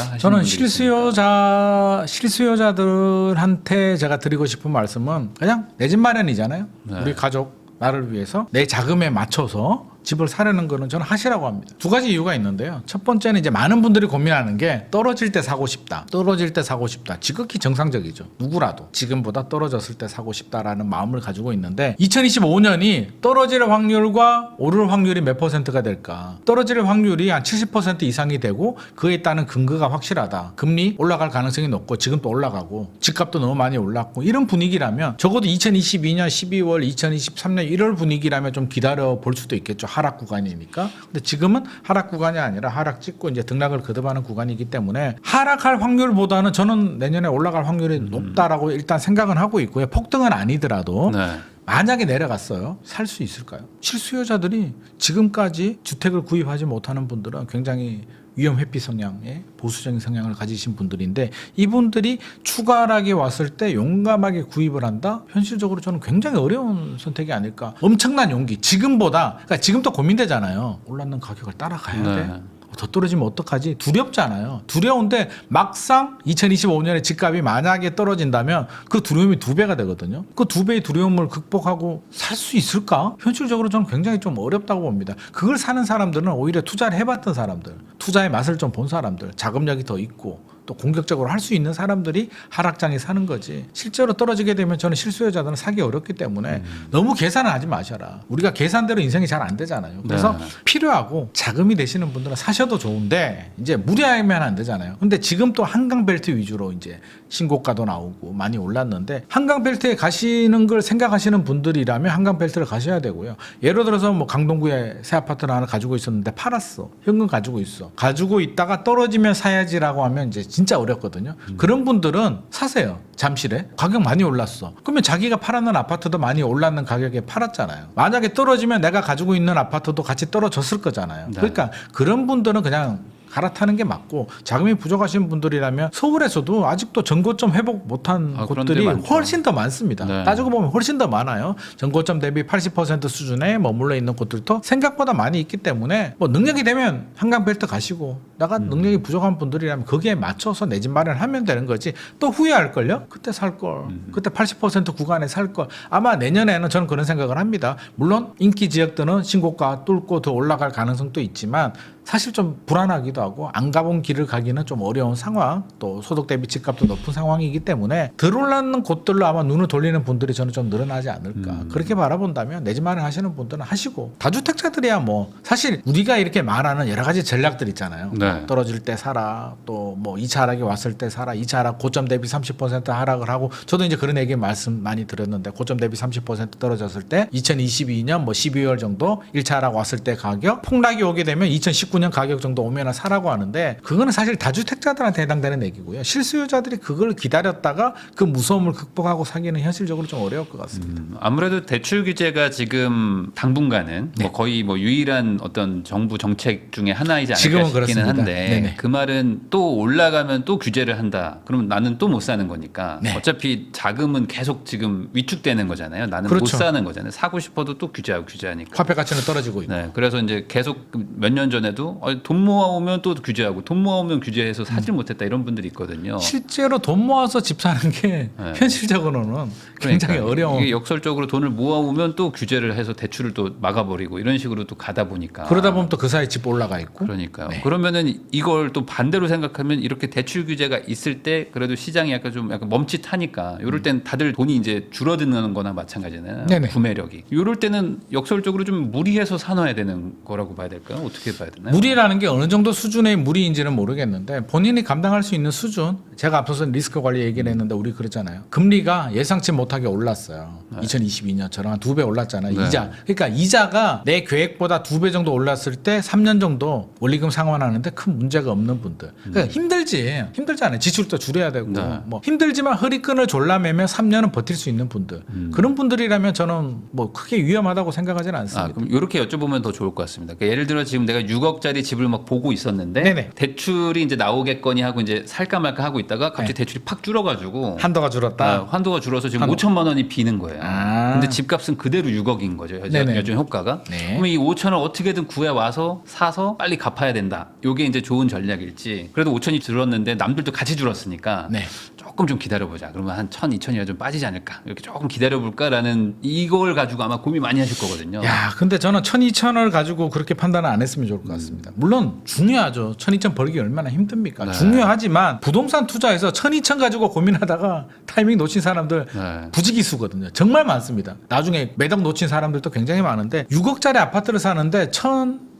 하시는 저는 분들이 있으니까. 실수요자들한테 제가 드리고 싶은 말씀은 그냥 내 집 마련이잖아요. 네. 우리 가족 나를 위해서 내 자금에 맞춰서 집을 사려는 거는 저는 하시라고 합니다. 두 가지 이유가 있는데요. 첫 번째는 이제 많은 분들이 고민하는 게 떨어질 때 사고 싶다. 떨어질 때 사고 싶다. 지극히 정상적이죠. 누구라도 지금보다 떨어졌을 때 사고 싶다라는 마음을 가지고 있는데 2025년이 떨어질 확률과 오를 확률이 몇 퍼센트가 될까? 떨어질 확률이 한 70% 이상이 되고 그에 따른 근거가 확실하다. 금리 올라갈 가능성이 높고 지금 또 올라가고 집값도 너무 많이 올랐고 이런 분위기라면 적어도 2022년 12월 2023년 1월 분위기라면 좀 기다려 볼 수도 있겠죠. 하락 구간이니까. 근데 지금은 하락 구간이 아니라 하락 찍고 이제 등락을 거듭하는 구간이기 때문에 하락할 확률보다는 저는 내년에 올라갈 확률이 높다라고 일단 생각은 하고 있고요. 폭등은 아니더라도 네. 만약에 내려갔어요. 살 수 있을까요? 실수요자들이 지금까지 주택을 구입하지 못하는 분들은 굉장히 위험 회피 성향의 보수적인 성향을 가지신 분들인데 이분들이 추가 하락이 왔을 때 용감하게 구입을 한다? 현실적으로 저는 굉장히 어려운 선택이 아닐까. 엄청난 용기. 지금보다 그러니까 지금 또 고민되잖아요. 올랐는 가격을 따라가야 돼. 더 떨어지면 어떡하지? 두렵잖아요. 두려운데 막상 2025년에 집값이 만약에 떨어진다면 그 두려움이 2배가 되거든요. 그 2배의 두려움을 극복하고 살 수 있을까? 현실적으로 저는 굉장히 좀 어렵다고 봅니다. 그걸 사는 사람들은 오히려 투자를 해봤던 사람들, 투자의 맛을 좀 본 사람들, 자금력이 더 있고 또 공격적으로 할 수 있는 사람들이 하락장에 사는 거지. 실제로 떨어지게 되면 저는 실수요자들은 사기 어렵기 때문에 너무 계산을 하지 마셔라. 우리가 계산대로 인생이 잘 안 되잖아요. 그래서 필요하고 자금이 되시는 분들은 사셔도 좋은데 이제 무리하면 안 되잖아요. 근데 지금 또 한강벨트 위주로 이제 신고가도 나오고 많이 올랐는데 한강벨트에 가시는 걸 생각하시는 분들이라면 한강벨트를 가셔야 되고요. 예를 들어서 뭐 강동구에 새 아파트를 하나 가지고 있었는데 팔았어. 현금 가지고 있어. 가지고 있다가 떨어지면 사야지라고 하면 이제 진짜 어렵거든요. 그런 분들은 사세요. 잠실에 가격 많이 올랐어. 그러면 자기가 팔았는 아파트도 많이 올랐는 가격에 팔았잖아요. 만약에 떨어지면 내가 가지고 있는 아파트도 같이 떨어졌을 거잖아요. 그러니까 그런 분들은 그냥 갈아타는 게 맞고 자금이 부족하신 분들이라면 서울에서도 아직도 전고점 회복 못한 곳들이 훨씬 더 많습니다. 네. 따지고 보면 훨씬 더 많아요. 전고점 대비 80% 수준에 머물러 있는 곳들도 생각보다 많이 있기 때문에 뭐 능력이 되면 한강벨트 가시고 내가 능력이 부족한 분들이라면 거기에 맞춰서 내 집 마련하면 되는 거지 또 후회할걸요? 그때 살걸. 그때 80% 구간에 살걸. 아마 내년에는 저는 그런 생각을 합니다. 물론 인기 지역들은 신고가 뚫고 더 올라갈 가능성도 있지만 사실 좀 불안하기도 하고 안 가본 길을 가기는 좀 어려운 상황 또 소득 대비 집값도 높은 상황이기 때문에 덜 올랐는 곳들로 아마 눈을 돌리는 분들이 저는 좀 늘어나지 않을까 그렇게 바라본다면 내 집 마련 하시는 분들은 하시고 다주택자들이야 뭐 사실 우리가 이렇게 말하는 여러 가지 전략들 있잖아요. 네. 떨어질 때 사라 또 뭐 2차 하락이 왔을 때 사라 2차 하락 고점 대비 30% 하락을 하고 저도 이제 그런 얘기 말씀 많이 들었는데 고점 대비 30% 떨어졌을 때 2022년 뭐 12월 정도 1차 하락 왔을 때 가격 폭락이 오게 되면 2019년 가격 정도 오면 사라고 하는데 그거는 사실 다주택자들한테 해당되는 얘기고요. 실수요자들이 그걸 기다렸다가 그 무서움을 극복하고 사기는 현실적으로 좀 어려울 것 같습니다. 아무래도 대출 규제가 지금 당분간은 뭐 거의 뭐 유일한 어떤 정부 정책 중에 하나이지 않을까 지금은 싶기는 그렇습니다. 한데 네네. 그 말은 또 올라가면 또 규제를 한다. 그러면 나는 또 못 사는 거니까 네. 어차피 자금은 계속 지금 위축되는 거잖아요. 나는 못 그렇죠. 사는 거잖아요. 사고 싶어도 또 규제하니까. 화폐 가치는 떨어지고 있고. 네, 그래서 이제 계속 몇 년 전에도 돈 모아오면 또 규제하고 돈 모아오면 규제해서 사질 못했다 이런 분들이 있거든요. 실제로 돈 모아서 집 사는 게 네. 현실적으로는 굉장히 그러니까 어려운. 이게 역설적으로 돈을 모아오면 또 규제를 해서 대출을 또 막아버리고 이런 식으로 또 가다 보니까 그러다 보면 또 그 사이 집 올라가 있고. 그러니까요. 그러면은 이걸 또 반대로 생각하면 이렇게 대출 규제가 있을 때 그래도 시장이 약간 좀 약간 멈칫하니까 이럴 땐 다들 돈이 이제 줄어드는 거나 마찬가지잖아요. 네네. 구매력이. 이럴 때는 역설적으로 좀 무리해서 사놔야 되는 거라고 봐야 될까요? 어떻게 봐야 되나요? 물이라는 게 어느 정도 수준의 물인지는 모르겠는데 본인이 감당할 수 있는 수준. 제가 앞서서 리스크 관리 얘기를 했는데 우리 그랬잖아요. 금리가 예상치 못하게 올랐어요. 2022년처럼 한 2배 올랐잖아요. 네. 이자. 그러니까 이자가 내 계획보다 2배 정도 올랐을 때 3년 정도 원리금 상환하는데 큰 문제가 없는 분들. 그러니까 힘들잖아요. 지출도 줄여야 되고 네. 뭐 힘들지만 허리끈을 졸라매며 3년은 버틸 수 있는 분들. 그런 분들이라면 저는 뭐 크게 위험하다고 생각하지는 않습니다. 그럼 이렇게 여쭤보면 더 좋을 것 같습니다. 그러니까 예를 들어 지금 내가 6억짜리 집을 막 보고 있었는데 네네. 대출이 이제 나오겠거니 하고 이제 살까 말까 하고 있다가 갑자기 대출이 팍 줄어가지고 한도가 줄었다. 한도가 줄어서 지금 한도. 5천만 원이 비는 거예요. 아. 근데 집값은 그대로 6억인 거죠. 네네. 여전 효과가. 네. 그러면 이 5천을 어떻게든 구해 와서 사서 빨리 갚아야 된다. 이게 이제 좋은 전략일지. 그래도 5천이 줄었는데 남들도 같이 줄었으니까 네. 조금 좀 기다려보자. 그러면 한 1,000, 2천이라 좀 빠지지 않을까. 이렇게 조금 기다려볼까라는 이걸 가지고 아마 고민 많이 하실 거거든요. 야, 근데 저는 1,2천을 가지고 그렇게 판단을 안 했으면 좋을 것 같습니다. 물론 중요하죠. 1,2천 벌기 얼마나 힘듭니까? 네. 중요하지만 부동산 투자에서 1,2천 가지고 고민하다가 타이밍 놓친 사람들 네. 부지기수거든요. 정말 많습니다. 나중에 매덕 놓친 사람들도 굉장히 많은데 6억짜리 아파트를 사는데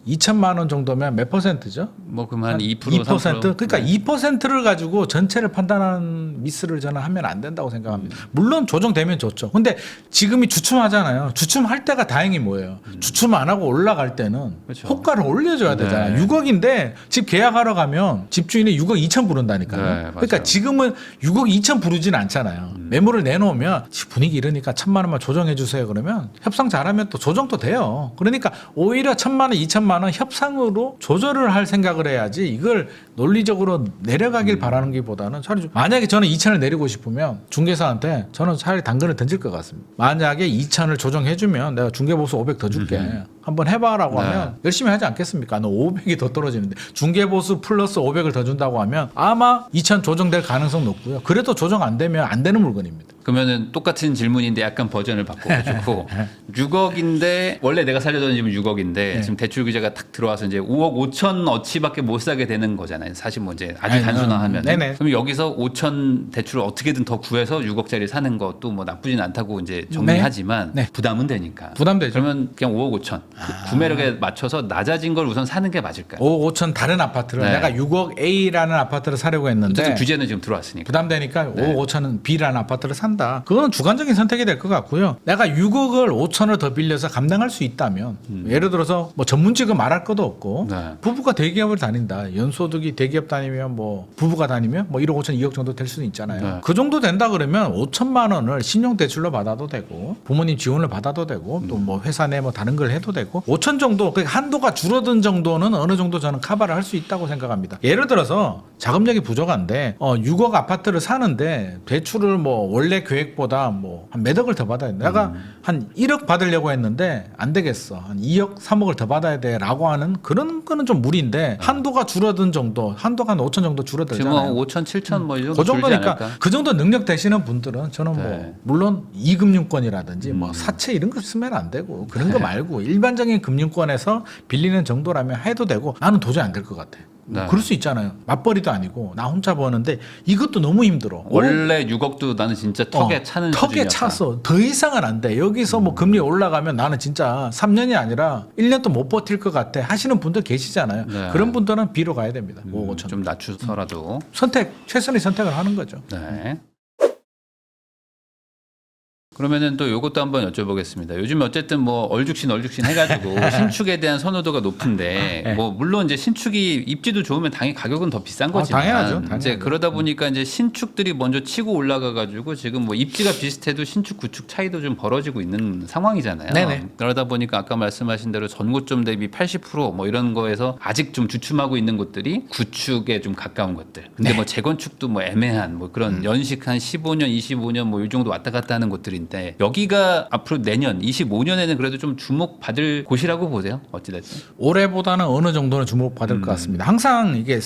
2천만 원 정도면 몇 퍼센트죠? 뭐 그럼 한 2%, 2%? 3%? 그러니까 네. 2%를 가지고 전체를 판단하는 미스를 저는 하면 안 된다고 생각합니다. 물론 조정되면 좋죠. 근데 지금이 주춤하잖아요. 주춤할 때가 다행히 뭐예요? 주춤 안 하고 올라갈 때는 그렇죠. 호가를 올려줘야 되잖아요. 네. 6억인데 집 계약하러 가면 집주인이 6억 2천 부른다니까요. 네, 맞아요. 그러니까 지금은 6억 2천 부르진 않잖아요. 매물을 내놓으면 분위기 이러니까 1,000만 원만 조정해 주세요. 그러면 협상 잘하면 또 조정도 돼요. 그러니까 오히려 1,000만 원, 2천만 원 협상으로 조절을 할 생각을 해야지 이걸 논리적으로 내려가길 바라는 것보다는 차라리 만약에 저는 2천을 내리고 싶으면 중개사한테 저는 차라리 당근을 던질 것 같습니다. 만약에 2천을 조정해주면 내가 중개보수 500 더 줄게. 한번 해봐라고 네. 하면 열심히 하지 않겠습니까? 너 500이 더 떨어지는데 중개보수 플러스 500을 더 준다고 하면 아마 2천 조정될 가능성 높고요. 그래도 조정 안 되면 안 되는 물건입니다. 그러면은 똑같은 질문인데 약간 버전을 바꿔가지고 6억인데 원래 내가 살려던 집은 6억인데 네. 지금 대출 규제가 탁 들어와서 이제 5억 5천 어치밖에 못 사게 되는 거잖아요. 사실 뭐 이제 아주 아니, 단순화하면. 네네. 그럼 여기서 5천 대출을 어떻게든 더 구해서 6억짜리 사는 것도 뭐 나쁘진 않다고 이제 정리하지만 네. 네. 부담은 되니까. 부담되죠. 그러면 그냥 5억 5천 구매력에 맞춰서 낮아진 걸 우선 사는 게 맞을까요? 5억 5천 다른 아파트를 네. 내가 6억 A라는 아파트를 사려고 했는데 어쨌든 규제는 지금 들어왔으니까. 부담되니까 5억 5천은 B라는 아파트를 산다. 그건 주관적인 선택이 될 것 같고요. 내가 6억을 5천을 더 빌려서 감당할 수 있다면 예를 들어서 뭐 전문직은 말할 것도 없고 네. 부부가 대기업을 다닌다. 연소득이 대기업 다니면 뭐 부부가 다니면 뭐 1억 5천 2억 정도 될 수는 있잖아요. 네. 그 정도 된다 그러면 5천만 원을 신용대출로 받아도 되고 부모님 지원을 받아도 되고 또 뭐 회사 내 뭐 다른 걸 해도 되고 5천 정도 그 한도가 줄어든 정도는 어느 정도 저는 커버를 할 수 있다고 생각합니다. 예를 들어서 자금력이 부족한데 6억 아파트를 사는데 대출을 뭐 원래 계획보다 뭐 한 몇 억을 더 받아야 돼. 내가 한 1억 받으려고 했는데 안 되겠어. 한 2억, 3억을 더 받아야 돼라고 하는 그런 거는 좀 무리인데 한도가 줄어든 정도, 한도가 한 5천 정도 지금 줄어들잖아요. 뭐 5천, 7천 뭐 이 정도 그 줄지 정도니까 않을까? 그 정도 능력 되시는 분들은 저는 뭐 네. 물론 이금융권이라든지 뭐 사채 이런 거 쓰면 안 되고 그런 거 말고 일반적인 금융권에서 빌리는 정도라면 해도 되고 나는 도저히 안 될 것 같아. 네. 그럴 수 있잖아요. 맞벌이도 아니고 나 혼자 버는데 이것도 너무 힘들어. 원래 6억도 나는 진짜 턱에 차는 턱에 수준이었다. 차서 더 이상은 안 돼. 여기서 뭐 금리 올라가면 나는 진짜 3년이 아니라 1년도 못 버틸 것 같아 하시는 분들 계시잖아요. 네. 그런 분들은 B로 가야 됩니다. 5억 5천. 좀 낮추서라도. 최선의 선택을 하는 거죠. 네. 그러면은 또 요것도 한번 여쭤보겠습니다. 요즘 어쨌든 뭐 얼죽신 해가지고 신축에 대한 선호도가 높은데 네. 뭐 물론 이제 신축이 입지도 좋으면 당연히 가격은 더 비싼 거지만 당연하죠. 이제 당연하죠. 그러다 보니까 이제 신축들이 먼저 치고 올라가가지고 지금 뭐 입지가 비슷해도 신축 구축 차이도 좀 벌어지고 있는 상황이잖아요. 네네. 그러다 보니까 아까 말씀하신 대로 전고점 대비 80%뭐 이런 거에서 아직 좀 주춤하고 있는 곳들이 구축에 좀 가까운 것들. 근데 뭐 재건축도 뭐 애매한 뭐 그런 연식 한 15년, 25년 뭐 이 정도 왔다 갔다 하는 곳들인데 여기가 앞으로 내년 25년에는 그래도 좀 주목받을 곳이라고 보세요. 어찌됐든. 올해보다는 어느 정도는 주목받을 것 같습니다. 항상 이게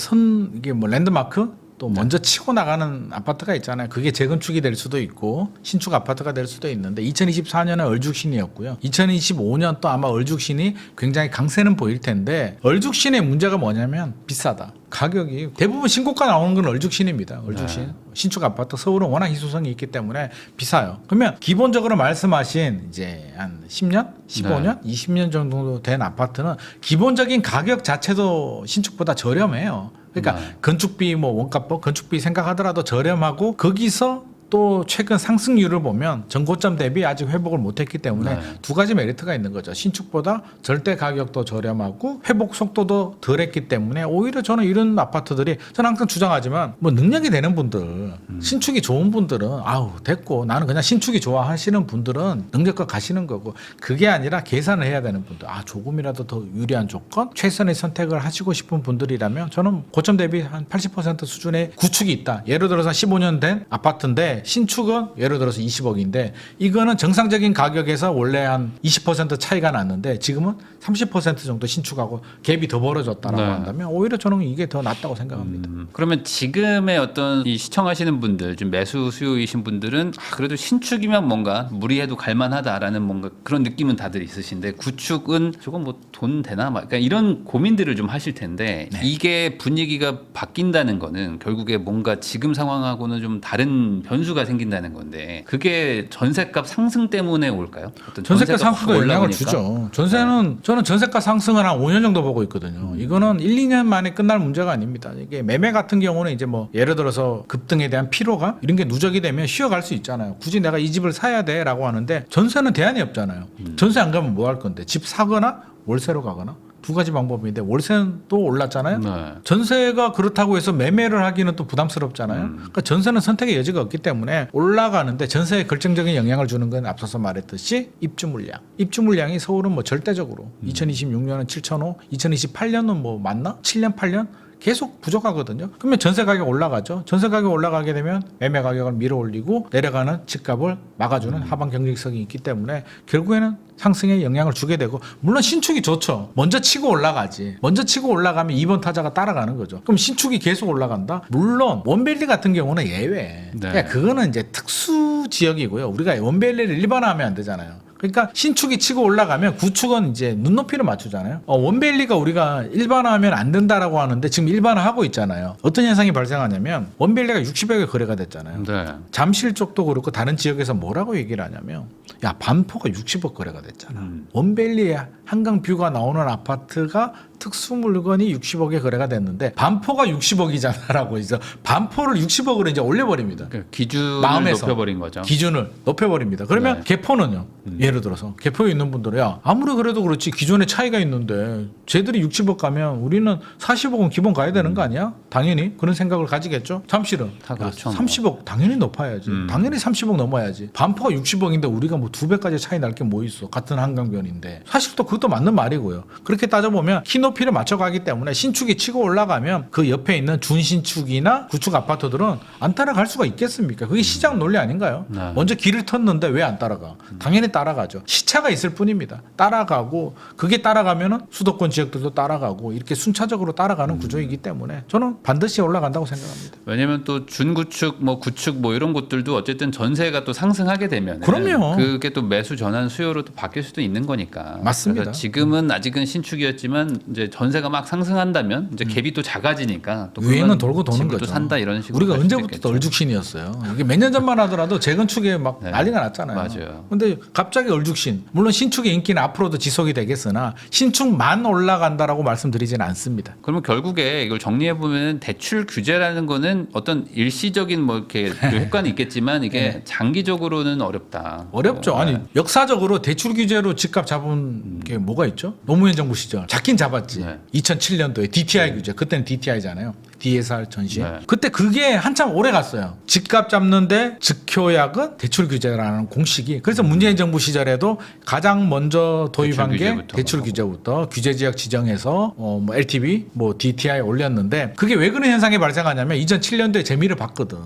뭐 랜드마크 또 먼저 치고 나가는 아파트가 있잖아요. 그게 재건축이 될 수도 있고 신축 아파트가 될 수도 있는데 2024년은 얼죽신이었고요. 2025년 또 아마 얼죽신이 굉장히 강세는 보일 텐데 얼죽신의 문제가 뭐냐면 비싸다. 가격이 대부분 신고가 나오는 건 얼죽신입니다. 얼죽신. 네. 신축 아파트 서울은 워낙 희소성이 있기 때문에 비싸요. 그러면 기본적으로 말씀하신 이제 한 10년, 15년, 20년 정도 된 아파트는 기본적인 가격 자체도 신축보다 저렴해요. 그러니까 건축비 뭐 원가법 건축비 생각하더라도 저렴하고 거기서 또 최근 상승률을 보면 전고점 대비 아직 회복을 못했기 때문에 두 가지 메리트가 있는 거죠. 신축보다 절대 가격도 저렴하고 회복 속도도 덜했기 때문에 오히려 저는 이런 아파트들이 저는 항상 주장하지만 뭐 능력이 되는 분들 신축이 좋은 분들은 아우 됐고 나는 그냥 신축이 좋아 하시는 분들은 능력과 가시는 거고 그게 아니라 계산을 해야 되는 분들 조금이라도 더 유리한 조건 최선의 선택을 하시고 싶은 분들이라면 저는 고점 대비 한 80% 수준의 구축이 있다. 예를 들어서 15년 된 아파트인데 신축은 예를 들어서 20억인데 이거는 정상적인 가격에서 원래 한 20% 차이가 났는데 지금은 30% 정도 신축하고 갭이 더 벌어졌다라고 한다면 오히려 저는 이게 더 낫다고 생각합니다. 그러면 지금의 어떤 이 시청하시는 분들, 지금 매수 수요이신 분들은 그래도 신축이면 뭔가 무리해도 갈만하다라는 뭔가 그런 느낌은 다들 있으신데 구축은 조금 뭐 돈 되나? 그러니까 이런 고민들을 좀 하실 텐데 이게 분위기가 바뀐다는 거는 결국에 뭔가 지금 상황하고는 좀 다른 변수가 생긴다는 건데 그게 전세값 상승 때문에 올까요? 어떤 전세가 상승도 영향을 올라오니까? 주죠. 전세는 저는 전세가 상승을 한 5년 정도 보고 있거든요. 이거는 1, 2년 만에 끝날 문제가 아닙니다. 이게 매매 같은 경우는 이제 뭐 예를 들어서 급등에 대한 피로감 이런 게 누적이 되면 쉬어갈 수 있잖아요. 굳이 내가 이 집을 사야 돼라고 하는데 전세는 대안이 없잖아요. 전세 안 가면 뭐 할 건데 집 사거나 월세로 가거나 두 가지 방법인데 월세는 또 올랐잖아요. 네. 전세가 그렇다고 해서 매매를 하기는 또 부담스럽잖아요. 그러니까 전세는 선택의 여지가 없기 때문에 올라가는데 전세에 결정적인 영향을 주는 건 앞서서 말했듯이 입주 물량. 입주 물량이 서울은 뭐 절대적으로 2026년은 7,500, 2028년은 뭐 맞나? 7년, 8년? 계속 부족하거든요. 그러면 전세 가격 올라가죠. 전세 가격 올라가게 되면 매매 가격을 밀어 올리고 내려가는 집값을 막아주는 하방 경직성이 있기 때문에 결국에는 상승에 영향을 주게 되고 물론 신축이 좋죠. 먼저 치고 올라가지. 먼저 치고 올라가면 2번 타자가 따라가는 거죠. 그럼 신축이 계속 올라간다? 물론 원밸리 같은 경우는 예외. 그러니까 그거는 이제 특수 지역이고요. 우리가 원밸리를 일반화하면 안 되잖아요. 그러니까 신축이 치고 올라가면 구축은 이제 눈높이를 맞추잖아요. 원밸리가 우리가 일반화하면 안 된다라고 하는데 지금 일반화하고 있잖아요. 어떤 현상이 발생하냐면 원밸리가 60억에 거래가 됐잖아요. 네. 잠실 쪽도 그렇고 다른 지역에서 뭐라고 얘기를 하냐면 야 반포가 60억 거래가 됐잖아. 원밸리에 한강 뷰가 나오는 아파트가 특수 물건이 60억에 거래가 됐는데 반포가 60억이잖아라고 해서 반포를 60억으로 이제 올려버립니다. 그러니까 기준을 마음에서 높여버린 거죠. 기준을 높여버립니다. 그러면 개포는요. 예를 들어서 개포에 있는 분들은 야 아무리 그래도 그렇지 기존에 차이가 있는데 쟤들이 60억 가면 우리는 40억은 기본 가야 되는 거 아니야? 당연히 그런 생각을 가지겠죠. 잠실은 다 그렇죠, 야, 뭐. 30억 당연히 높아야지. 당연히 30억 넘어야지. 반포가 60억인데 우리가 뭐 2배까지 차이 날 게 뭐 있어. 같은 한강변인데. 사실 또 그것도 맞는 말이고요. 그렇게 따져보면 키 높이를 맞춰가기 때문에 신축이 치고 올라가면 그 옆에 있는 준신축이나 구축 아파트들은 안 따라갈 수가 있겠습니까? 그게 시장 논리 아닌가요? 네. 먼저 길을 텄는데 왜 안 따라가? 당연히 따라가죠. 시차가 있을 뿐입니다. 따라가고 그게 따라가면은 수도권 지역들도 따라가고 이렇게 순차적으로 따라가는 구조이기 때문에 저는 반드시 올라간다고 생각합니다. 왜냐면 또 준구축, 뭐 구축 뭐 이런 곳들도 어쨌든 전세가 또 상승하게 되면 그럼요. 그게 또 매수 전환 수요로 또 바뀔 수도 있는 거니까. 맞습니다. 그래서 지금은 아직은 신축이었지만 이제 전세가 막 상승한다면 이제 갭이 또 작아지니까 또 위에는 돌고 도는 집을 거죠. 또 산다 이런 식으로. 우리가 갈 수도 언제부터 있겠죠. 얼죽신이었어요. 이게 몇 년 전만 하더라도 재건축에 막 네. 난리가 났잖아요. 맞아요. 근데 갑자기 얼죽신. 물론 신축의 인기는 앞으로도 지속이 되겠으나 신축만 올라간다라고 말씀드리지는 않습니다. 그러면 결국에 이걸 정리해 보면 대출 규제라는 거는 어떤 일시적인 뭐 이렇게 그 효과는 있겠지만 이게 장기적으로는 어렵다. 어렵죠. 아니 역사적으로 대출 규제로 집값 잡은 게 뭐가 있죠? 노무현 정부 시절 잡긴 잡았지. 네. 2007년도에 DTI 규제. 그때는 DTI잖아요. DSR 전시. 네. 그때 그게 한참 오래 갔어요. 집값 잡는데 즉효약은 대출 규제라는 공식이. 그래서 문재인 정부 시절에도 가장 먼저 도입한 게 대출 규제부터 규제 지역 지정해서 뭐 LTV, 뭐 DTI 올렸는데 그게 왜 그런 현상이 발생하냐면 2007년도에 재미를 봤거든.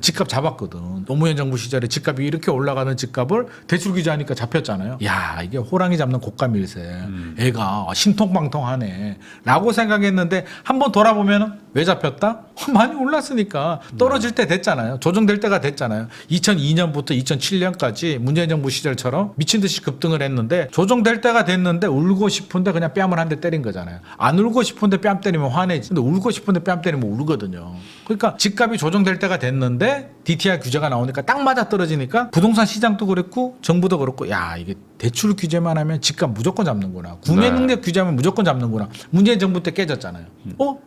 집값 잡았거든. 노무현 정부 시절에 집값이 이렇게 올라가는 집값을 대출 규제하니까 잡혔잖아요. 야, 이게 호랑이 잡는 곶감일세. 애가 신통방통하네 라고 생각했는데 한번 돌아보면 왜 잡혔다? 많이 올랐으니까 떨어질 때 됐잖아요. 조정될 때가 됐잖아요. 2002년부터 2007년까지 문재인 정부 시절처럼 미친 듯이 급등을 했는데 조정될 때가 됐는데 울고 싶은데 그냥 뺨을 한 대 때린 거잖아요. 안 울고 싶은데 뺨 때리면 화내지. 근데 울고 싶은데 뺨 때리면 울거든요. 그러니까 집값이 조정될 때가 됐는데 DTI 규제가 나오니까 딱 맞아 떨어지니까 부동산 시장도 그랬고 정부도 그렇고 야, 이게 대출 규제만 하면 집값 무조건 잡는구나. 구매 능력 규제하면 무조건 잡는구나. 문재인 정부 때 깨졌잖아요.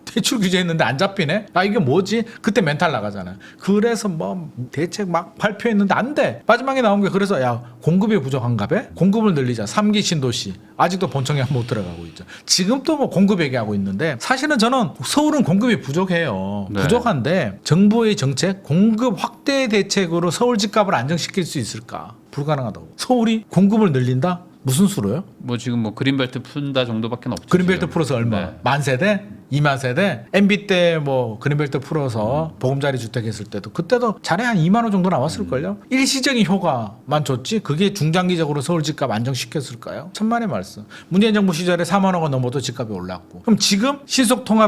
대출 규제했는데 안 잡히네? 아, 이게 뭐지? 그때 멘탈 나가잖아요. 그래서 뭐 대책 막 발표했는데 안 돼. 마지막에 나온 게 그래서 야, 공급이 부족한가 봐? 공급을 늘리자. 3기 신도시. 아직도 본청에 못 들어가고 있죠. 지금 또 뭐 공급 얘기하고 있는데 사실은 저는 서울은 공급이 부족해요. 네. 부족한데 정부의 정책, 공급 확대 대책으로 서울 집값을 안정시킬 수 있을까? 불가능하다고. 서울이 공급을 늘린다? 무슨 수로요? 뭐 지금 뭐 그린벨트 푼다 정도밖에 없죠. 그린벨트 지금. 풀어서 얼마? 네. 만 세대? 2만 세대? MB 때 뭐 그린벨트 풀어서 보금자리 주택 했을 때도 그때도 잘해 한 2만 원 정도 나왔을걸요? 일시적인 효과만 줬지 그게 중장기적으로 서울 집값 안정시켰을까요? 천만의 말씀. 문재인 정부 시절에 4만 원가 넘어도 집값이 올랐고 그럼 지금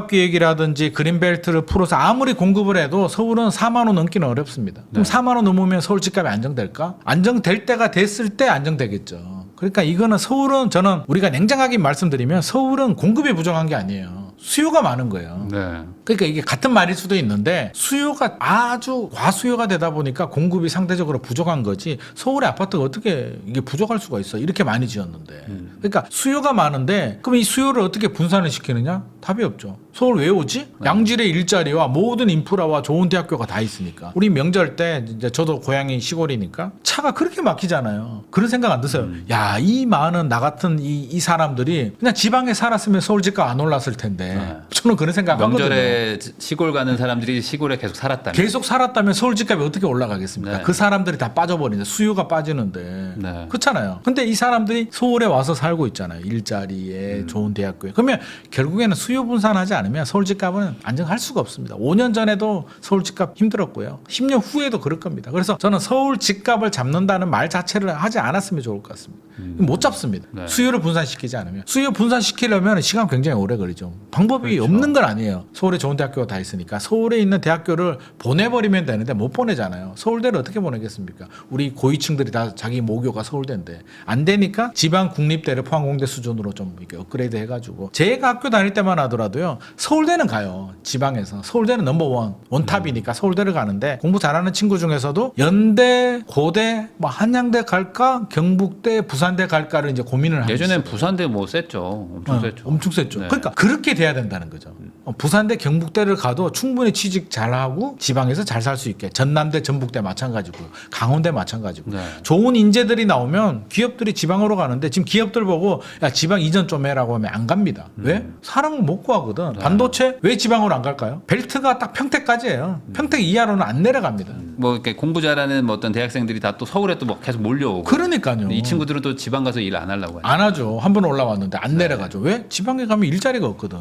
신속통합기획이라든지 그린벨트를 풀어서 아무리 공급을 해도 서울은 4만 원 넘기는 어렵습니다. 그럼 4만 원 넘으면 서울 집값이 안정될까? 안정될 때가 됐을 때 안정되겠죠. 그러니까 이거는 서울은 저는 우리가 냉정하게 말씀드리면 서울은 공급이 부족한 게 아니에요. 수요가 많은 거예요. 네. 그러니까 이게 같은 말일 수도 있는데 수요가 아주 과수요가 되다 보니까 공급이 상대적으로 부족한 거지 서울의 아파트가 어떻게 이게 부족할 수가 있어. 이렇게 많이 지었는데. 그러니까 수요가 많은데 그럼 이 수요를 어떻게 분산을 시키느냐? 답이 없죠. 서울 왜 오지? 양질의 일자리와 모든 인프라와 좋은 대학교가 다 있으니까. 우리 명절 때 이제 저도 고향이 시골이니까 차가 그렇게 막히잖아요. 그런 생각 안 드세요? 야, 이 많은 나 같은 이 사람들이 그냥 지방에 살았으면 서울 집값 안 올랐을 텐데. 저는 그런 생각 하거든요. 명절에 시골 가는 사람들이 시골에 계속 살았다면. 계속 살았다면 서울 집값이 어떻게 올라가겠습니까? 네. 그 사람들이 다 빠져버리는데 수요가 빠지는데 네. 그렇잖아요. 근데 이 사람들이 서울에 와서 살고 있잖아요. 일자리에 좋은 대학교에. 그러면 결국에는 수요 분산하지 않으면 서울 집값은 안정할 수가 없습니다. 5년 전에도 서울 집값 힘들었고요. 10년 후에도 그럴 겁니다. 그래서 저는 서울 집값을 잡는다는 말 자체를 하지 않았으면 좋을 것 같습니다. 못 잡습니다. 네. 수요를 분산시키지 않으면. 수요 분산시키려면 시간 굉장히 오래 걸리죠. 방법이 그렇죠. 없는 건 아니에요. 서울에 좋은 대학교가 다 있으니까 서울에 있는 대학교를 보내버리면 되는데 못 보내잖아요. 서울대를 어떻게 보내겠습니까? 우리 고위층들이 다 자기 모교가 서울대인데 안 되니까 지방 국립대를 포항공대 수준으로 좀 이렇게 업그레이드 해가지고 제가 학교 다닐 때만 하더라도요. 서울대는 가요. 지방에서 서울대는 넘버원 원탑이니까 서울대를 가는데 공부 잘하는 친구 중에서도 연대, 고대, 뭐 한양대 갈까, 경북대, 부산대 갈까를 이제 고민을 하고 예전엔 있어요. 부산대 뭐 셌죠. 엄청 셌죠. 엄청 셌죠. 네. 그러니까 그렇게 돼야 된다는 거죠. 부산대, 경북대를 가도 충분히 취직 잘하고 지방에서 잘 살 수 있게 전남대, 전북대 마찬가지고 강원대 마찬가지고 네. 좋은 인재들이 나오면 기업들이 지방으로 가는데 지금 기업들 보고 야 지방 이전 좀 해라고 하면 안 갑니다. 왜? 사람을 못 구하거든. 반도체 왜 지방으로 안 갈까요? 벨트가 딱 평택까지예요. 평택 이하로는 안 내려갑니다. 뭐 이렇게 공부 잘하는 뭐 어떤 대학생들이 다 또 서울에 또 뭐 계속 몰려오고. 그러니까요. 근데 이 친구들은 또 지방 가서 일 안 하려고 하죠. 안 하죠. 한 번 올라왔는데 안 내려가죠. 왜? 지방에 가면 일자리가 없거든.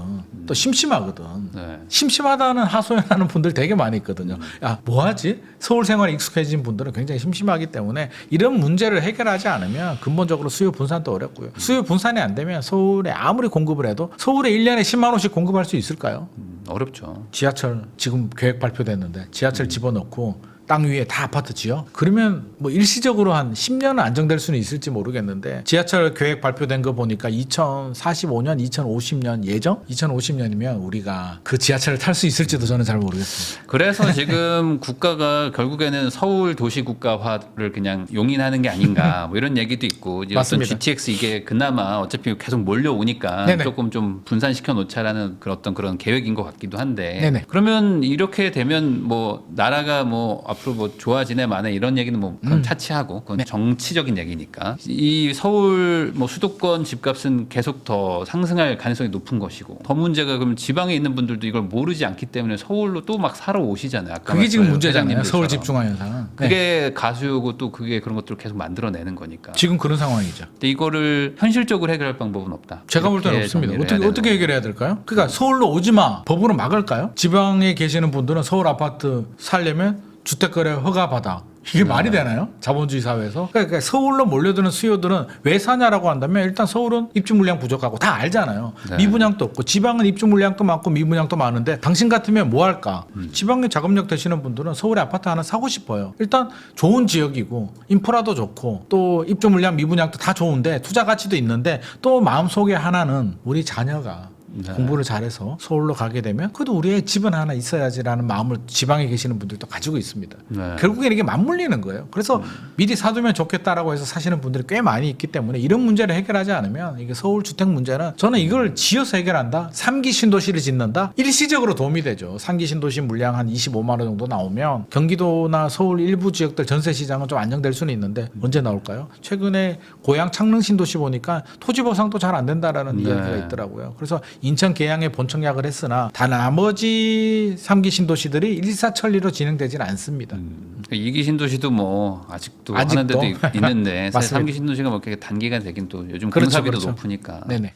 또 심심하거든. 네. 심심하다는 하소연하는 분들 되게 많이 있거든요. 야, 뭐 하지? 서울 생활에 익숙해진 분들은 굉장히 심심하기 때문에 이런 문제를 해결하지 않으면 근본적으로 수요 분산도 어렵고요. 수요 분산이 안 되면 서울에 아무리 공급을 해도 서울에 1년에 10만 원씩 공급할 수 있을까요? 어렵죠. 지하철 지금 계획 발표됐는데 지하철 집어넣고 땅 위에 다 아파트 지어? 그러면 뭐 일시적으로 한 10년은 안정될 수는 있을지 모르겠는데 지하철 계획 발표된 거 보니까 2045년, 2050년 예정? 2050년이면 우리가 그 지하철을 탈 수 있을지도 저는 잘 모르겠습니다. 그래서 지금 국가가 결국에는 서울 도시 국가화를 그냥 용인하는 게 아닌가 뭐 이런 얘기도 있고 이제 어떤 맞습니다. GTX 이게 그나마 어차피 계속 몰려오니까 네네. 조금 좀 분산시켜 놓자라는 그런 계획인 것 같기도 한데 네네. 그러면 이렇게 되면 뭐 나라가 뭐 앞으로 뭐 좋아지네 마네 이런 얘기는 뭐 그건 차치하고 그건 정치적인 얘기니까 이 서울 뭐 수도권 집값은 계속 더 상승할 가능성이 높은 것이고 더 문제가 그럼 지방에 있는 분들도 이걸 모르지 않기 때문에 서울로 또 막 사러 오시잖아요. 아까 그게 지금 말씀하신 문제잖아요. 회장님들처럼. 서울 집중화 현상은. 그게 가수요고 또 그게 그런 것들을 계속 만들어내는 거니까. 지금 그런 상황이죠. 근데 이거를 현실적으로 해결할 방법은 없다. 제가 볼 때는 이렇게 없습니다. 정리를 해야 어떻게 되는 해결해야 될까요? 그러니까 서울로 오지 마. 법으로 막을까요? 지방에 계시는 분들은 서울 아파트 살려면 주택거래 허가 받아. 이게 말이 되나요? 자본주의 사회에서. 그러니까 서울로 몰려드는 수요들은 왜 사냐라고 한다면 일단 서울은 입주 물량 부족하고 다 알잖아요. 네. 미분양도 없고 지방은 입주 물량도 많고 미분양도 많은데 당신 같으면 뭐 할까? 지방에 자금력 되시는 분들은 서울에 아파트 하나 사고 싶어요. 일단 좋은 지역이고 인프라도 좋고 또 입주 물량 미분양도 다 좋은데 투자 가치도 있는데 또 마음속에 하나는 우리 자녀가 네. 공부를 잘해서 서울로 가게 되면 그래도 우리의 집은 하나 있어야지라는 마음을 지방에 계시는 분들도 가지고 있습니다. 네. 결국엔 이게 맞물리는 거예요. 그래서 미리 사두면 좋겠다라고 해서 사시는 분들이 꽤 많이 있기 때문에 이런 문제를 해결하지 않으면 이게 서울 주택 문제는 저는 이걸 지어서 해결한다. 3기 신도시를 짓는다. 일시적으로 도움이 되죠. 3기 신도시 물량 한 25만 원 정도 나오면 경기도나 서울 일부 지역들 전세 시장은 좀 안정될 수는 있는데 언제 나올까요? 최근에 고양 창릉 신도시 보니까 토지 보상도 잘 안 된다라는 네. 이야기가 있더라고요. 그래서 인천 계양에 본청약을 했으나 다 나머지 3기 신도시들이 일사천리로 진행되지는 않습니다. 2기 신도시도 뭐 아직도 아직도? 하는 데도 있는데 맞습니다. 3기 신도시가 뭐 이렇게 단기간 되긴 또 요즘 그렇죠, 공사비도 그렇죠. 높으니까. 네네.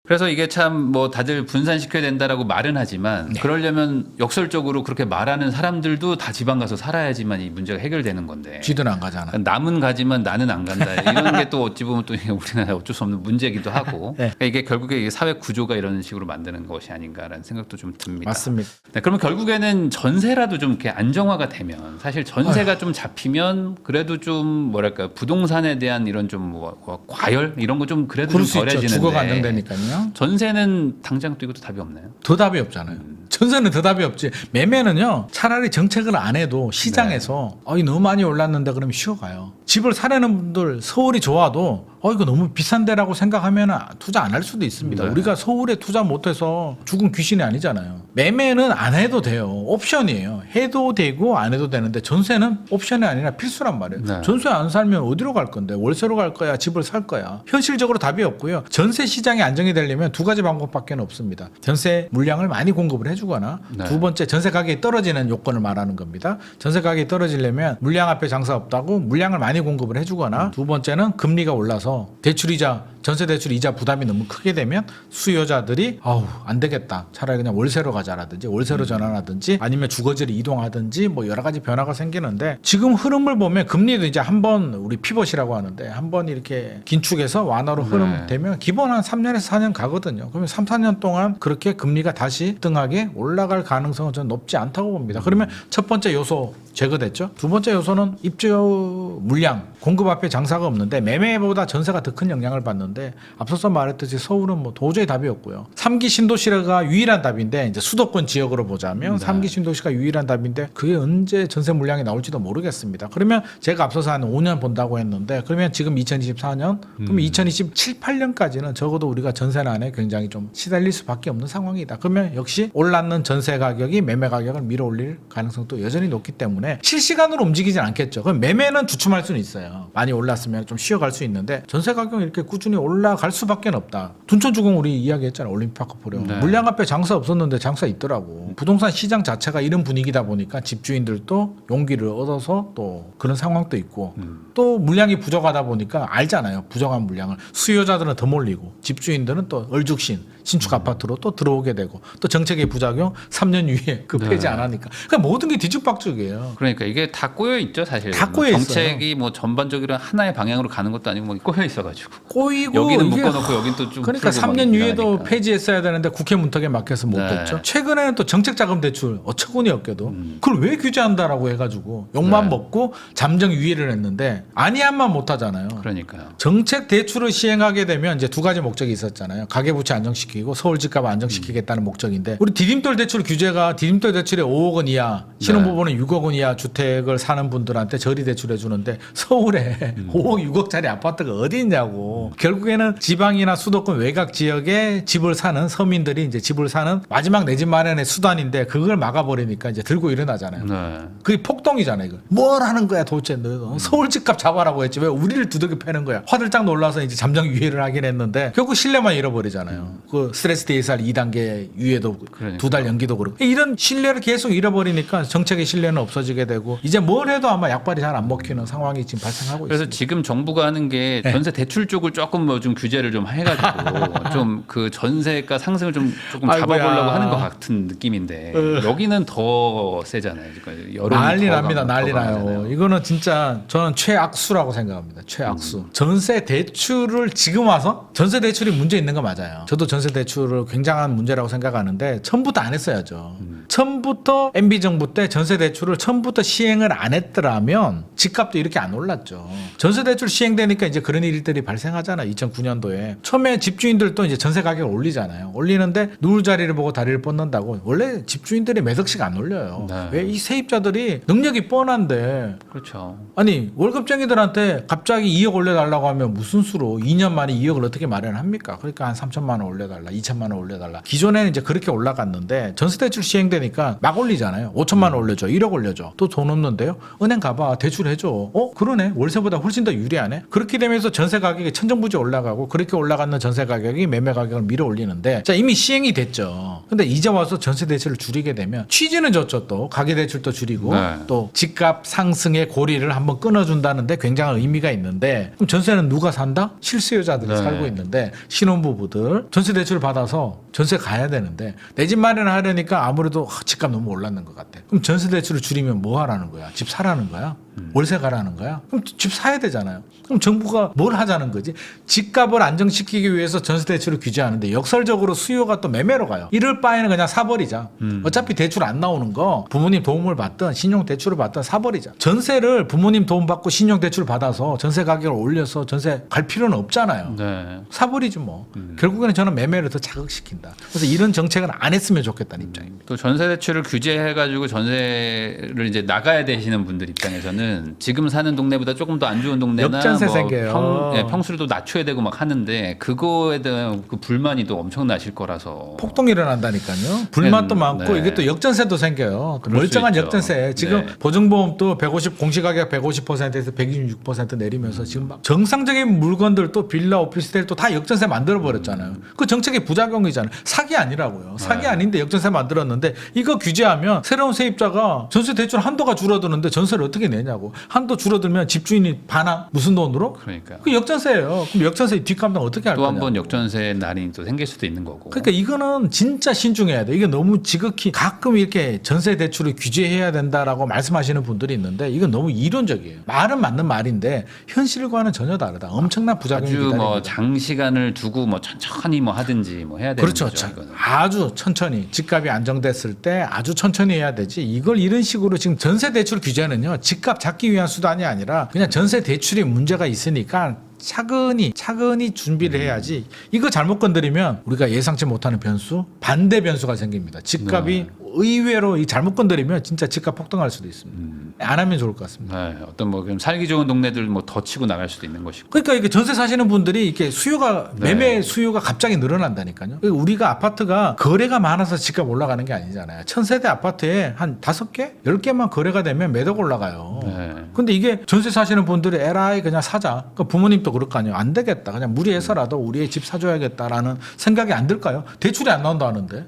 그래서 이게 참 뭐 다들 분산시켜야 된다라고 말은 하지만 네. 그러려면 역설적으로 그렇게 말하는 사람들도 다 지방 가서 살아야지만 이 문제가 해결되는 건데. 쥐든 안 가잖아. 남은 가지만 나는 안 간다. 이런 게 또 어찌 보면 또 이게 우리나라 어쩔 수 없는 문제이기도 하고. 네. 그러니까 이게 결국에 이게 사회 구조가 이런 식으로 만드는 것이 아닌가라는 생각도 좀 듭니다. 맞습니다. 네, 그러면 결국에는 전세라도 좀 이렇게 안정화가 되면 사실 전세가 좀 잡히면 그래도 좀 뭐랄까 부동산에 대한 이런 좀 뭐 과열 이런 거 좀 그래도 그럴 좀 수 있죠. 덜해지는데 주거가 안정되니까요. 전세는 당장 또 이것도 답이 없나요? 더 답이 없잖아요. 전세는 더 답이 없지. 매매는요. 차라리 정책을 안 해도 시장에서 네. 너무 많이 올랐는데 그러면 쉬어가요. 집을 사려는 분들 서울이 좋아도 이거 너무 비싼데라고 생각하면 투자 안 할 수도 있습니다. 네. 우리가 서울에 투자 못해서 죽은 귀신이 아니잖아요. 매매는 안 해도 돼요. 옵션이에요. 해도 되고 안 해도 되는데 전세는 옵션이 아니라 필수란 말이에요. 네. 전세 안 살면 어디로 갈 건데 월세로 갈 거야 집을 살 거야. 현실적으로 답이 없고요. 전세 시장이 안정이 되려면 두 가지 방법밖에 없습니다. 전세 물량을 많이 공급을 해주거나 네. 두 번째 전세 가격이 떨어지는 요건을 말하는 겁니다. 전세 가격이 떨어지려면 물량 앞에 장사 없다고 물량을 많이 공급을 해주거나 두 번째는 금리가 올라서 대출이자 전세 대출 이자 부담이 너무 크게 되면 수요자들이 안 되겠다. 차라리 그냥 월세로 가자라든지 월세로 전환하든지 아니면 주거지를 이동하든지 뭐 여러 가지 변화가 생기는데 지금 흐름을 보면 금리도 이제 한번 우리 피벗이라고 하는데 한번 이렇게 긴축해서 완화로 흐름 되면 기본 한 3년에서 4년 가거든요. 그러면 3, 4년 동안 그렇게 금리가 다시 등하게 올라갈 가능성은 저는 높지 않다고 봅니다. 그러면 첫 번째 요소 제거됐죠. 두 번째 요소는 입주 물량 공급 앞에 장사가 없는데 매매보다 전세가 더 큰 영향을 받는데 앞서서 말했듯이 서울은 뭐 도저히 답이 없고요. 3기 신도시가 유일한 답인데 이제 수도권 지역으로 보자면 3기 신도시가 유일한 답인데 그게 언제 전세 물량이 나올지도 모르겠습니다. 그러면 제가 앞서서 한 5년 본다고 했는데 그러면 지금 2024년 그러면 2027, 8년까지는 적어도 우리가 전세난에 굉장히 좀 시달릴 수밖에 없는 상황이다. 그러면 역시 올랐는 전세 가격이 매매 가격을 밀어올릴 가능성도 여전히 높기 때문에 실시간으로 움직이진 않겠죠. 그럼 매매는 주춤할 수는 있어요. 많이 올랐으면 좀 쉬어갈 수 있는데 전세 가격이 이렇게 꾸준히 올라갈 수밖에 없다. 둔촌주공 우리 이야기했잖아요. 올림픽파크 보려. 네. 물량 앞에 장사 없었는데 장사 있더라고. 부동산 시장 자체가 이런 분위기다 보니까 집주인들도 용기를 얻어서 또 그런 상황도 있고 또 물량이 부족하다 보니까 알잖아요. 부족한 물량을 수요자들은 더 몰리고 집주인들은 또 얼죽신 신축 아파트로 또 들어오게 되고 또 정책의 부작용 3년 이후에 그 폐지 안 하니까 그러니까 모든 게 뒤죽박죽이에요. 그러니까 이게 다 꼬여 있죠 사실. 다 꼬여 있어요. 정책이 뭐 전반적으로 하나의 방향으로 가는 것도 아니고 뭐 꼬여 있어가지고. 꼬이고 여기는 이게 묶어놓고 여긴 또 좀 그러니까 풀고 3년 막 유예도 이러니까. 폐지했어야 되는데 국회 문턱에 막혀서 못 네. 됐죠. 최근에는 또 정책자금 대출 어처구니 없게도 그걸 왜 규제한다라고 해가지고 욕만 네. 먹고 잠정 유예를 했는데 아니한만 못하잖아요. 그러니까요. 정책 대출을 시행하게 되면 이제 두 가지 목적이 있었잖아요. 가계부채 안정시키고 서울 집값 안정시키겠다는 목적인데 우리 디딤돌 대출 규제가 디딤돌 대출에 5억 원 이하 신혼부부는 6억 원 이하 주택을 사는 분들한테 저리 대출해 주는데 서울에 5억 6억짜리 아파트가 어디 있냐고. 결국에는 지방이나 수도권 외곽 지역에 집을 사는 서민들이 이제 집을 사는 마지막 내 집 마련의 수단인데 그걸 막아버리니까 이제 들고 일어나잖아요. 네. 그게 폭동이잖아요. 이거. 뭘 하는 거야 도대체 너. 서울 집값 잡아라고 했지 왜 우리를 두들겨 패는 거야. 화들짝 놀라서 이제 잠정 유예를 하긴 했는데 결국 신뢰만 잃어버리잖아요. 그 스트레스 대살 2단계 유예도 그러니까. 2달 연기도 그렇고 이런 신뢰를 계속 잃어버리니까 정책의 신뢰는 없어지게 되고 이제 뭘 해도 아마 약발이 잘 안 먹히는 상황이 지금 발생하고 그래서 있습니다. 지금 정부가 하는 게 네. 전세 대출 쪽을 조금 뭐 좀 규제를 좀 해가지고 좀 그 전세가 상승을 좀 조금 아이고야. 잡아보려고 하는 것 같은 느낌인데 여기는 더 세잖아요. 그러니까 여론이 난리 더 납니다. 더 난리 나요. 강하잖아요. 이거는 진짜 저는 최악수라고 생각합니다. 최악수. 전세 대출을 지금 와서 전세 대출이 문제 있는 거 맞아요. 저도 전세 대출을 굉장한 문제라고 생각하는데 처음부터 안 했어야죠. 처음부터 MB 정부 때 전세 대출을 처음부터 시행을 안 했더라면 집값도 이렇게 안 올랐죠. 전세 대출 시행되니까 이제 그런 일들이 발생하잖아요. 2009년도에 처음에 집주인들도 이제 전세 가격을 올리잖아요. 올리는데 누울 자리를 보고 다리를 뻗는다고. 원래 집주인들이 매덕씩 안 올려요. 네. 왜 이 세입자들이 능력이 뻔한데 그렇죠. 아니 월급쟁이들한테 갑자기 2억 올려달라고 하면 무슨 수로 2년 만에 2억을 어떻게 마련합니까? 그러니까 한 3천만 원 올려달라, 2천만 원 올려달라. 기존에는 이제 그렇게 올라갔는데 전세대출 시행되니까 막 올리잖아요. 5천만 원 올려줘, 1억 올려줘. 또 돈 없는데요? 은행 가봐, 대출해줘. 그러네. 월세보다 훨씬 더 유리하네. 그렇게 되면서 전세 가격이 천정부지 올라가고 그렇게 올라가는 전세 가격이 매매 가격을 밀어 올리는데 자 이미 시행이 됐죠. 근데 이제 와서 전세 대출을 줄이게 되면 취지는 좋죠. 또 가계 대출도 줄이고 네. 또 집값 상승의 고리를 한번 끊어준다는데 굉장한 의미가 있는데 그럼 전세는 누가 산다? 실수요자들이 네. 살고 있는데 신혼부부들 전세 대출 받아서 전세 가야 되는데 내 집 마련하려니까 아무래도 집값 너무 올랐는 것 같아. 그럼 전세 대출을 줄이면 뭐 하라는 거야? 집 사라는 거야? 월세 가라는 거야? 그럼 집 사야 되잖아요. 그럼 정부가 뭘 하자는 거지? 집값을 안정시키기 위해서 전세 대출을 규제하는데 역설적으로 수요가 또 매매로 가요. 이럴 바에는 그냥 사버리자. 어차피 대출 안 나오는 거 부모님 도움을 받든 신용 대출을 받든 사버리자. 전세를 부모님 도움 받고 신용 대출 받아서 전세 가격을 올려서 전세 갈 필요는 없잖아요. 네. 사버리지 뭐. 결국에는 저는 매매를 더 자극시킨다. 그래서 이런 정책은 안 했으면 좋겠다는 입장입니다. 또 전세 대출을 규제해가지고 전세를 이제 나가야 되시는 분들 입장에서는 지금 사는 동네보다 조금 더 안 좋은 동네나 역전세 생겨요. 평수를 또 낮춰야 되고 막 하는데 그거에 대한 그 불만이 또 엄청나실 거라서 폭동이 일어난다니까요. 불만도 많고 네. 이게 또 역전세도 생겨요. 그럴 멀쩡한 수 있죠. 역전세. 지금 네. 보증보험도 150 공시가격 150%에서 126% 내리면서 지금 막 정상적인 물건들 또 빌라 오피스텔 또 다 역전세 만들어 버렸잖아요. 그 정책의 부작용이잖아요. 사기 아니라고요. 사기 네. 아닌데 역전세 만들었는데 이거 규제하면 새로운 세입자가 전세 대출 한도가 줄어드는데 전세를 어떻게 내냐고. 한도 줄어들면 집주인이 반환 무슨 돈으로? 그러니까 그 역전세예요. 그럼 역전세 뒷감당 어떻게 할 또 거냐? 한 번 역전세 날이 또 생길 수도 있는 거고. 그러니까 이거는 진짜 신중해야 돼. 이게 너무 지극히 가끔 이렇게 전세 대출을 규제해야 된다라고 말씀하시는 분들이 있는데 이건 너무 이론적이에요. 말은 맞는 말인데 현실과는 전혀 다르다. 엄청난 부작용이 아주 기다립니다. 뭐 장시간을 두고 뭐 천천히 뭐 하든지 뭐 해야 되는 그렇죠. 거죠. 이거는. 아주 천천히 집값이 안정됐을 때 아주 천천히 해야 되지. 이걸 이런 식으로 지금 전세 대출 규제는요. 집값 잡기 위한 수단이 아니라 그냥 전세 대출이 문제가 있으니까 차근히 준비를 해야지. 이거 잘못 건드리면 우리가 예상치 못하는 변수, 반대 변수가 생깁니다. 집값이 의외로 이 잘못 건드리면 진짜 집값 폭등할 수도 있습니다. 안 하면 좋을 것 같습니다. 네, 어떤 뭐 그럼 살기 좋은 동네들 뭐 더 치고 나갈 수도 있는 것이고. 그러니까 이게 전세 사시는 분들이 이렇게 수요가 네. 매매 수요가 갑자기 늘어난다니까요. 그러니까 우리가 아파트가 거래가 많아서 집값 올라가는 게 아니잖아요. 1000세대 아파트에 한 5개, 10개만 거래가 되면 매도가 올라가요. 네. 근데 이게 전세 사시는 분들이 에라이 그냥 사자. 그러니까 부모님도 그럴 거 아니에요. 안 되겠다. 그냥 무리해서라도 우리의 집 사줘야겠다라는 생각이 안 들까요? 대출이 안 나온다는데.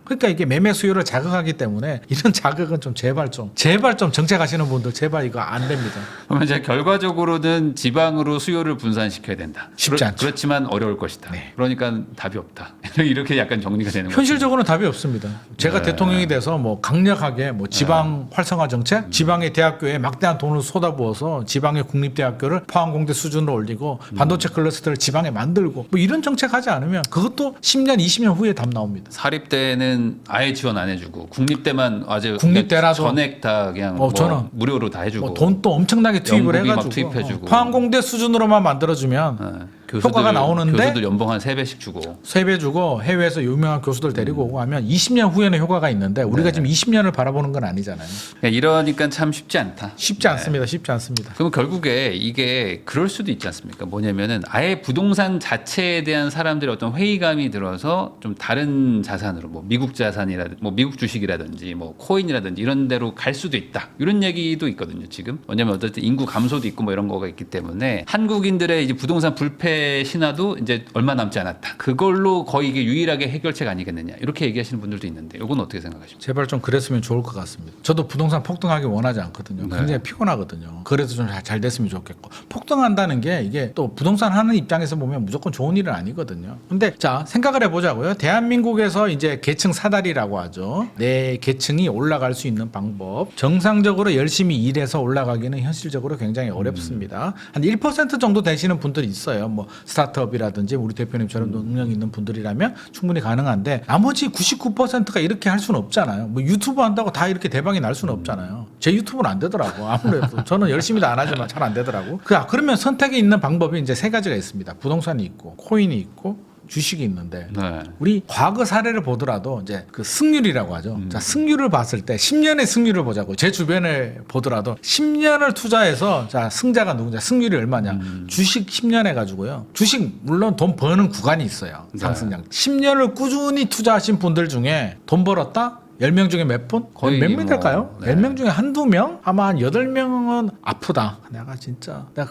그러니까 이게 매매 수요를 자극하기 때문에 이런 자극은 좀 제발 좀 정책하시는 분들 제발 이거 안 됩니다. 그러면 이제 결과적으로는 지방으로 수요를 분산시켜야 된다. 쉽지 않죠. 그렇지만 어려울 것이다. 네. 그러니까 답이 없다. 이렇게 약간 정리가 되는 거죠. 현실적으로는 답이 없습니다. 제가 네. 대통령이 돼서 뭐 강력하게 뭐 지방 활성화 정책, 지방의 대학교에 막대한 돈을 쏟아부어서 지방의 국립대학교를 포항공대 수준으로 올리고 반도체 클러스터를 지방에 만들고 뭐 이런 정책 하지 않으면 그것도 10년, 20년 후에 답 나옵니다. 사립대는 아예 지원 안 해주고 국립대만 아주 국립대라도 전액 다 그냥 뭐 저는 무료로 다 해주고 뭐 돈 또 엄청나게 투입을 연구비 막 해가지고 투입해주고. 포항공대 수준으로만 만들어주면 효과가 나오는데 교수들 연봉 한 3배씩 주고. 3배 주고 해외에서 유명한 교수들 데리고 오고 하면 20년 후에는 효과가 있는데 우리가 지금 20년을 바라보는 건 아니잖아요. 이러니까 참 쉽지 않다. 쉽지 않습니다. 쉽지 않습니다. 그럼 결국에 이게 그럴 수도 있지 않습니까? 뭐냐면은 아예 부동산 자체에 대한 사람들의 어떤 회의감이 들어서 좀 다른 자산으로 뭐 미국 자산이라든지 뭐 미국 주식이라든지 뭐 코인이라든지 이런 데로 갈 수도 있다. 이런 얘기도 있거든요, 지금. 왜냐면 어쨌든 인구 감소도 있고 뭐 이런 거가 있기 때문에 한국인들의 이제 부동산 불패 전세 신화도 이제 얼마 남지 않았다. 그걸로 거의 이게 유일하게 해결책 아니겠느냐. 이렇게 얘기하시는 분들도 있는데 이건 어떻게 생각하십니까? 제발 좀 그랬으면 좋을 것 같습니다. 저도 부동산 폭등하기 원하지 않거든요. 네. 굉장히 피곤하거든요. 그래도 좀 잘 됐으면 좋겠고 폭등한다는 게 이게 또 부동산 하는 입장에서 보면 무조건 좋은 일은 아니거든요. 근데 자 생각을 해보자고요. 대한민국에서 이제 계층 사다리라고 하죠. 내 계층이 올라갈 수 있는 방법. 정상적으로 열심히 일해서 올라가기는 현실적으로 굉장히 어렵습니다. 한 1% 정도 되시는 분들이 있어요. 뭐 스타트업이라든지 우리 대표님처럼 능력 있는 분들이라면 충분히 가능한데 나머지 99%가 이렇게 할 수는 없잖아요. 뭐 유튜브 한다고 다 이렇게 대박이 날 수는 없잖아요. 제 유튜브는 안 되더라고. 아무래도 저는 열심히도 안 하지만 잘 안 되더라고. 그러면 선택이 있는 방법이 이제 세 가지가 있습니다. 부동산이 있고 코인이 있고 주식이 있는데 네. 우리 과거 사례를 보더라도 이제 그 승률이라고 하죠. 자, 승률을 봤을 때 10년의 승률을 보자고. 제 주변에 보더라도 10년을 투자해서 자, 승자가 누구냐? 승률이 얼마냐? 주식 10년 해 가지고요. 주식 물론 돈 버는 구간이 있어요. 상승량. 10년을 꾸준히 투자하신 분들 중에 돈 벌었다? 10명 중에 몇 분? 거의 몇 명 뭐, 될까요? 네. 10명 중에 한두 명? 아마 한 8명은 아프다. 내가 진짜 내가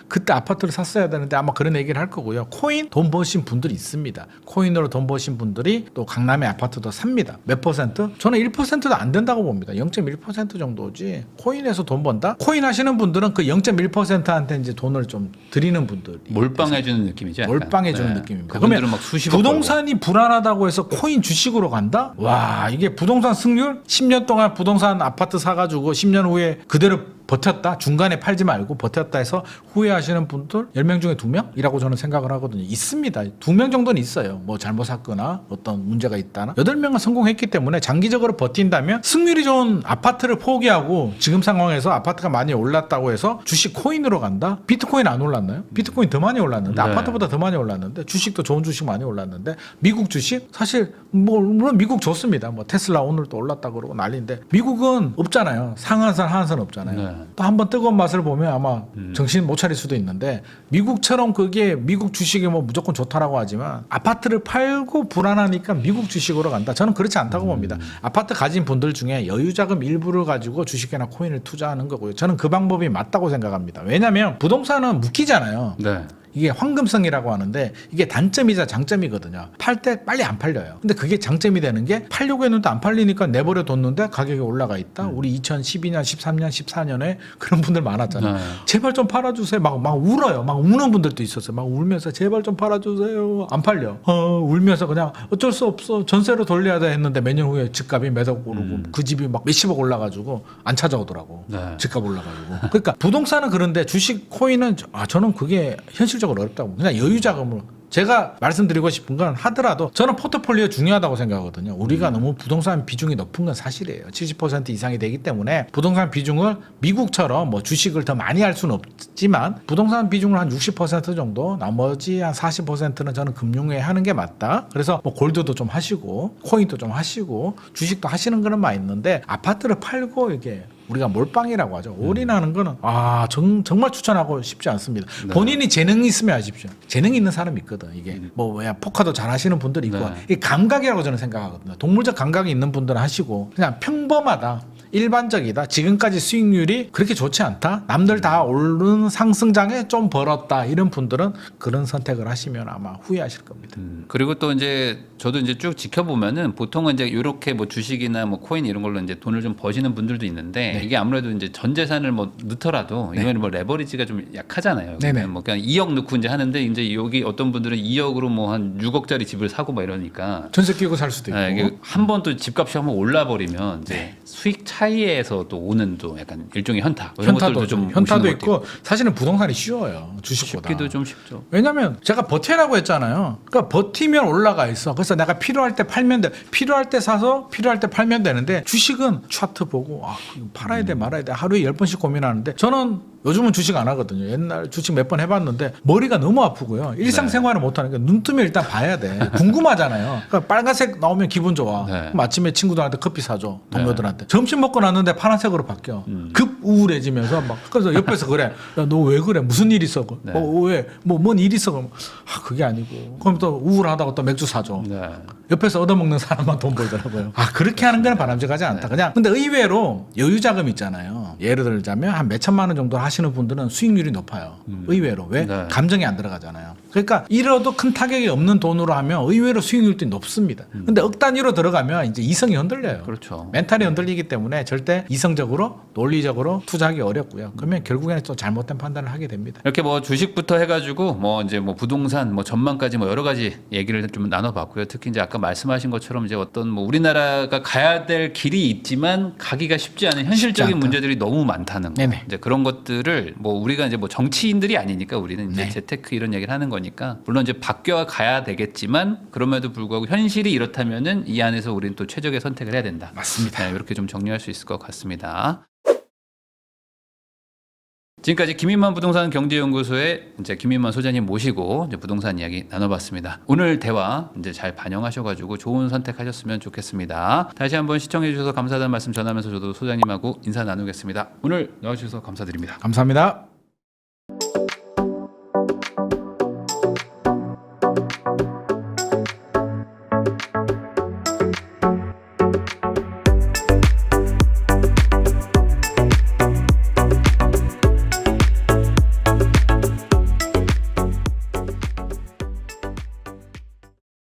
그때 아파트를 샀어야 되는데 아마 그런 얘기를 할 거고요. 코인 돈 버신 분들이 있습니다. 코인으로 돈 버신 분들이 또 강남의 아파트도 삽니다. 몇 퍼센트? 저는 1%도 안 된다고 봅니다. 0.1% 정도지. 코인에서 돈 번다? 코인 하시는 분들은 그 0.1%한테 이제 돈을 좀 드리는 분들. 몰빵해주는 느낌이죠. 약간. 몰빵해주는 네. 느낌입니다. 그분들은 그러면 막 수십억 부동산이 불안하다고 해서 코인 주식으로 간다? 와 이게 부동산 승률 10년 동안 부동산 아파트 사가지고 10년 후에 그대로 버텼다 중간에 팔지 말고 버텼다 해서 후회하시는 분들 10명 중에 2명이라고 저는 생각을 하거든요. 있습니다. 2명 정도는 있어요. 뭐 잘못 샀거나 어떤 문제가 있다나 8명은 성공했기 때문에 장기적으로 버틴다면 승률이 좋은 아파트를 포기하고 지금 상황에서 아파트가 많이 올랐다고 해서 주식 코인으로 간다? 비트코인 안 올랐나요? 비트코인 더 많이 올랐는데 네. 아파트보다 더 많이 올랐는데 주식도 좋은 주식 많이 올랐는데 미국 주식 사실 뭐 물론 미국 좋습니다. 뭐 테슬라 오늘 또 올랐다 그러고 난리인데 미국은 없잖아요. 상한선 하한선 없잖아요. 네. 또 한 번 뜨거운 맛을 보면 아마 정신 못 차릴 수도 있는데 미국처럼 그게 미국 주식이 뭐 무조건 좋다라고 하지만 아파트를 팔고 불안하니까 미국 주식으로 간다. 저는 그렇지 않다고 봅니다. 아파트 가진 분들 중에 여유자금 일부를 가지고 주식이나 코인을 투자하는 거고요. 저는 그 방법이 맞다고 생각합니다. 왜냐하면 부동산은 묶이잖아요. 네. 이게 황금성이라고 하는데 이게 단점이자 장점이거든요. 팔 때 빨리 안 팔려요. 근데 그게 장점이 되는 게 팔려고 했는데 안 팔리니까 내버려 뒀는데 가격이 올라가 있다. 우리 2012년, 13년, 14년에 그런 분들 많았잖아요. 네. 제발 좀 팔아주세요. 막 울어요. 막 우는 분들도 있었어요. 막 울면서 제발 좀 팔아주세요. 안 팔려. 울면서 그냥 어쩔 수 없어. 전세로 돌려야 돼 했는데 몇 년 후에 집값이 몇억 오르고 그 집이 막 몇십억 올라가지고 안 찾아오더라고. 네. 집값 올라가지고. 그러니까 부동산은 그런데 주식, 코인은 저는 그게 현실적으로 어렵다고. 그냥 여유 자금으로. 제가 말씀드리고 싶은 건 하더라도 저는 포트폴리오 중요하다고 생각하거든요. 우리가 너무 부동산 비중이 높은 건 사실이에요. 70% 이상이 되기 때문에 부동산 비중을 미국처럼 뭐 주식을 더 많이 할 수는 없지만 부동산 비중을 한 60% 정도 나머지 한 40%는 저는 금융에 하는 게 맞다. 그래서 뭐 골드도 좀 하시고 코인도 좀 하시고 주식도 하시는 거는 많이 있는데 아파트를 팔고 이게 우리가 몰빵이라고 하죠. 올인하는 거는 정말 추천하고 싶지 않습니다. 네. 본인이 재능이 있으면 하십시오. 재능이 있는 사람이 있거든. 이게 포커도 잘 하시는 분들이 있고 네. 이 감각이라고 저는 생각하거든요. 동물적 감각이 있는 분들은 하시고 그냥 평범하다. 일반적이다. 지금까지 수익률이 그렇게 좋지 않다. 남들 다 오른 상승장에 좀 벌었다. 이런 분들은 그런 선택을 하시면 아마 후회하실 겁니다. 그리고 또 이제 저도 이제 쭉 지켜보면은 보통은 이제 이렇게 뭐 주식이나 뭐 코인 이런 걸로 이제 돈을 좀 버시는 분들도 있는데 이게 아무래도 이제 전 재산을 뭐 넣더라도 이건 뭐 레버리지가 좀 약하잖아요. 네네. 뭐 그냥 2억 넣고 이제 하는데 이제 여기 어떤 분들은 2억으로 뭐 한 6억짜리 집을 사고 막 이러니까 전세 끼고 살 수도 있고. 네, 이게 한 번 또 집값이 한번 올라버리면 이제 수익 차이에서 또 오는 또 약간 일종의 현타 이런 것들도 좀 현타도 오시는 있고 것도 사실은 부동산이 쉬워요. 주식보다. 쉽기도 좀 쉽죠. 왜냐면 제가 버티라고 했잖아요. 그러니까 버티면 올라가 있어. 그래서 내가 필요할 때 팔면 돼. 필요할 때 사서 필요할 때 팔면 되는데 주식은 차트 보고 이거 팔아야 돼 말아야 돼. 하루에 10번씩 고민하는데 저는 요즘은 주식 안 하거든요. 옛날 주식 몇 번 해봤는데 머리가 너무 아프고요. 일상생활을 못하니까 눈 뜨면 일단 봐야 돼. 궁금하잖아요. 그러니까 빨간색 나오면 기분 좋아. 네. 그럼 아침에 친구들한테 커피 사줘. 동료들한테. 점심 먹고 났는데 파란색으로 바뀌어. 급 우울해지면서 막 그래서 옆에서 그래. 야, 너 왜 그래? 무슨 일 있어? 네. 왜? 뭔 일 있어? 그럼 그게 아니고. 그럼 또 우울하다고 또 맥주 사줘. 네. 옆에서 얻어먹는 사람만 돈 벌더라고요. 그렇게 하는 건 바람직하지 않다. 그냥 근데 의외로 여유 자금 있잖아요. 예를 들자면 한 몇천만 원 정도 하시는 분들은 수익률이 높아요. 의외로. 왜? 네. 감정이 안 들어가잖아요. 그러니까 잃어도 큰 타격이 없는 돈으로 하면 의외로 수익률이 높습니다. 근데 억 단위로 들어가면 이제 이성이 흔들려요. 그렇죠. 멘탈이 흔들리기 때문에 절대 이성적으로 논리적으로 투자하기 어렵고요. 그러면 결국에는 또 잘못된 판단을 하게 됩니다. 이렇게 뭐 주식부터 해가지고 뭐 이제 뭐 부동산 뭐 전망까지 뭐 여러 가지 얘기를 좀 나눠봤고요. 특히 이제 아까 말씀하신 것처럼 이제 어떤 뭐 우리나라가 가야 될 길이 있지만 가기가 쉽지 않은 현실적인 않다. 문제들이 너무 많다는 거. 네네. 이제 그런 것들을 뭐 우리가 이제 뭐 정치인들이 아니니까 우리는 이제 네. 재테크 이런 얘기를 하는 거니까 물론 이제 바뀌어 가야 되겠지만 그럼에도 불구하고 현실이 이렇다면은 이 안에서 우리는 또 최적의 선택을 해야 된다. 맞습니다. 네, 이렇게 좀 정리할 수 있을 것 같습니다. 지금까지 김인만 부동산 경제연구소의 이제 김인만 소장님 모시고 이제 부동산 이야기 나눠봤습니다. 오늘 대화 이제 잘 반영하셔가지고 좋은 선택하셨으면 좋겠습니다. 다시 한번 시청해주셔서 감사하다는 말씀 전하면서 저도 소장님하고 인사 나누겠습니다. 오늘 나와주셔서 감사드립니다. 감사합니다.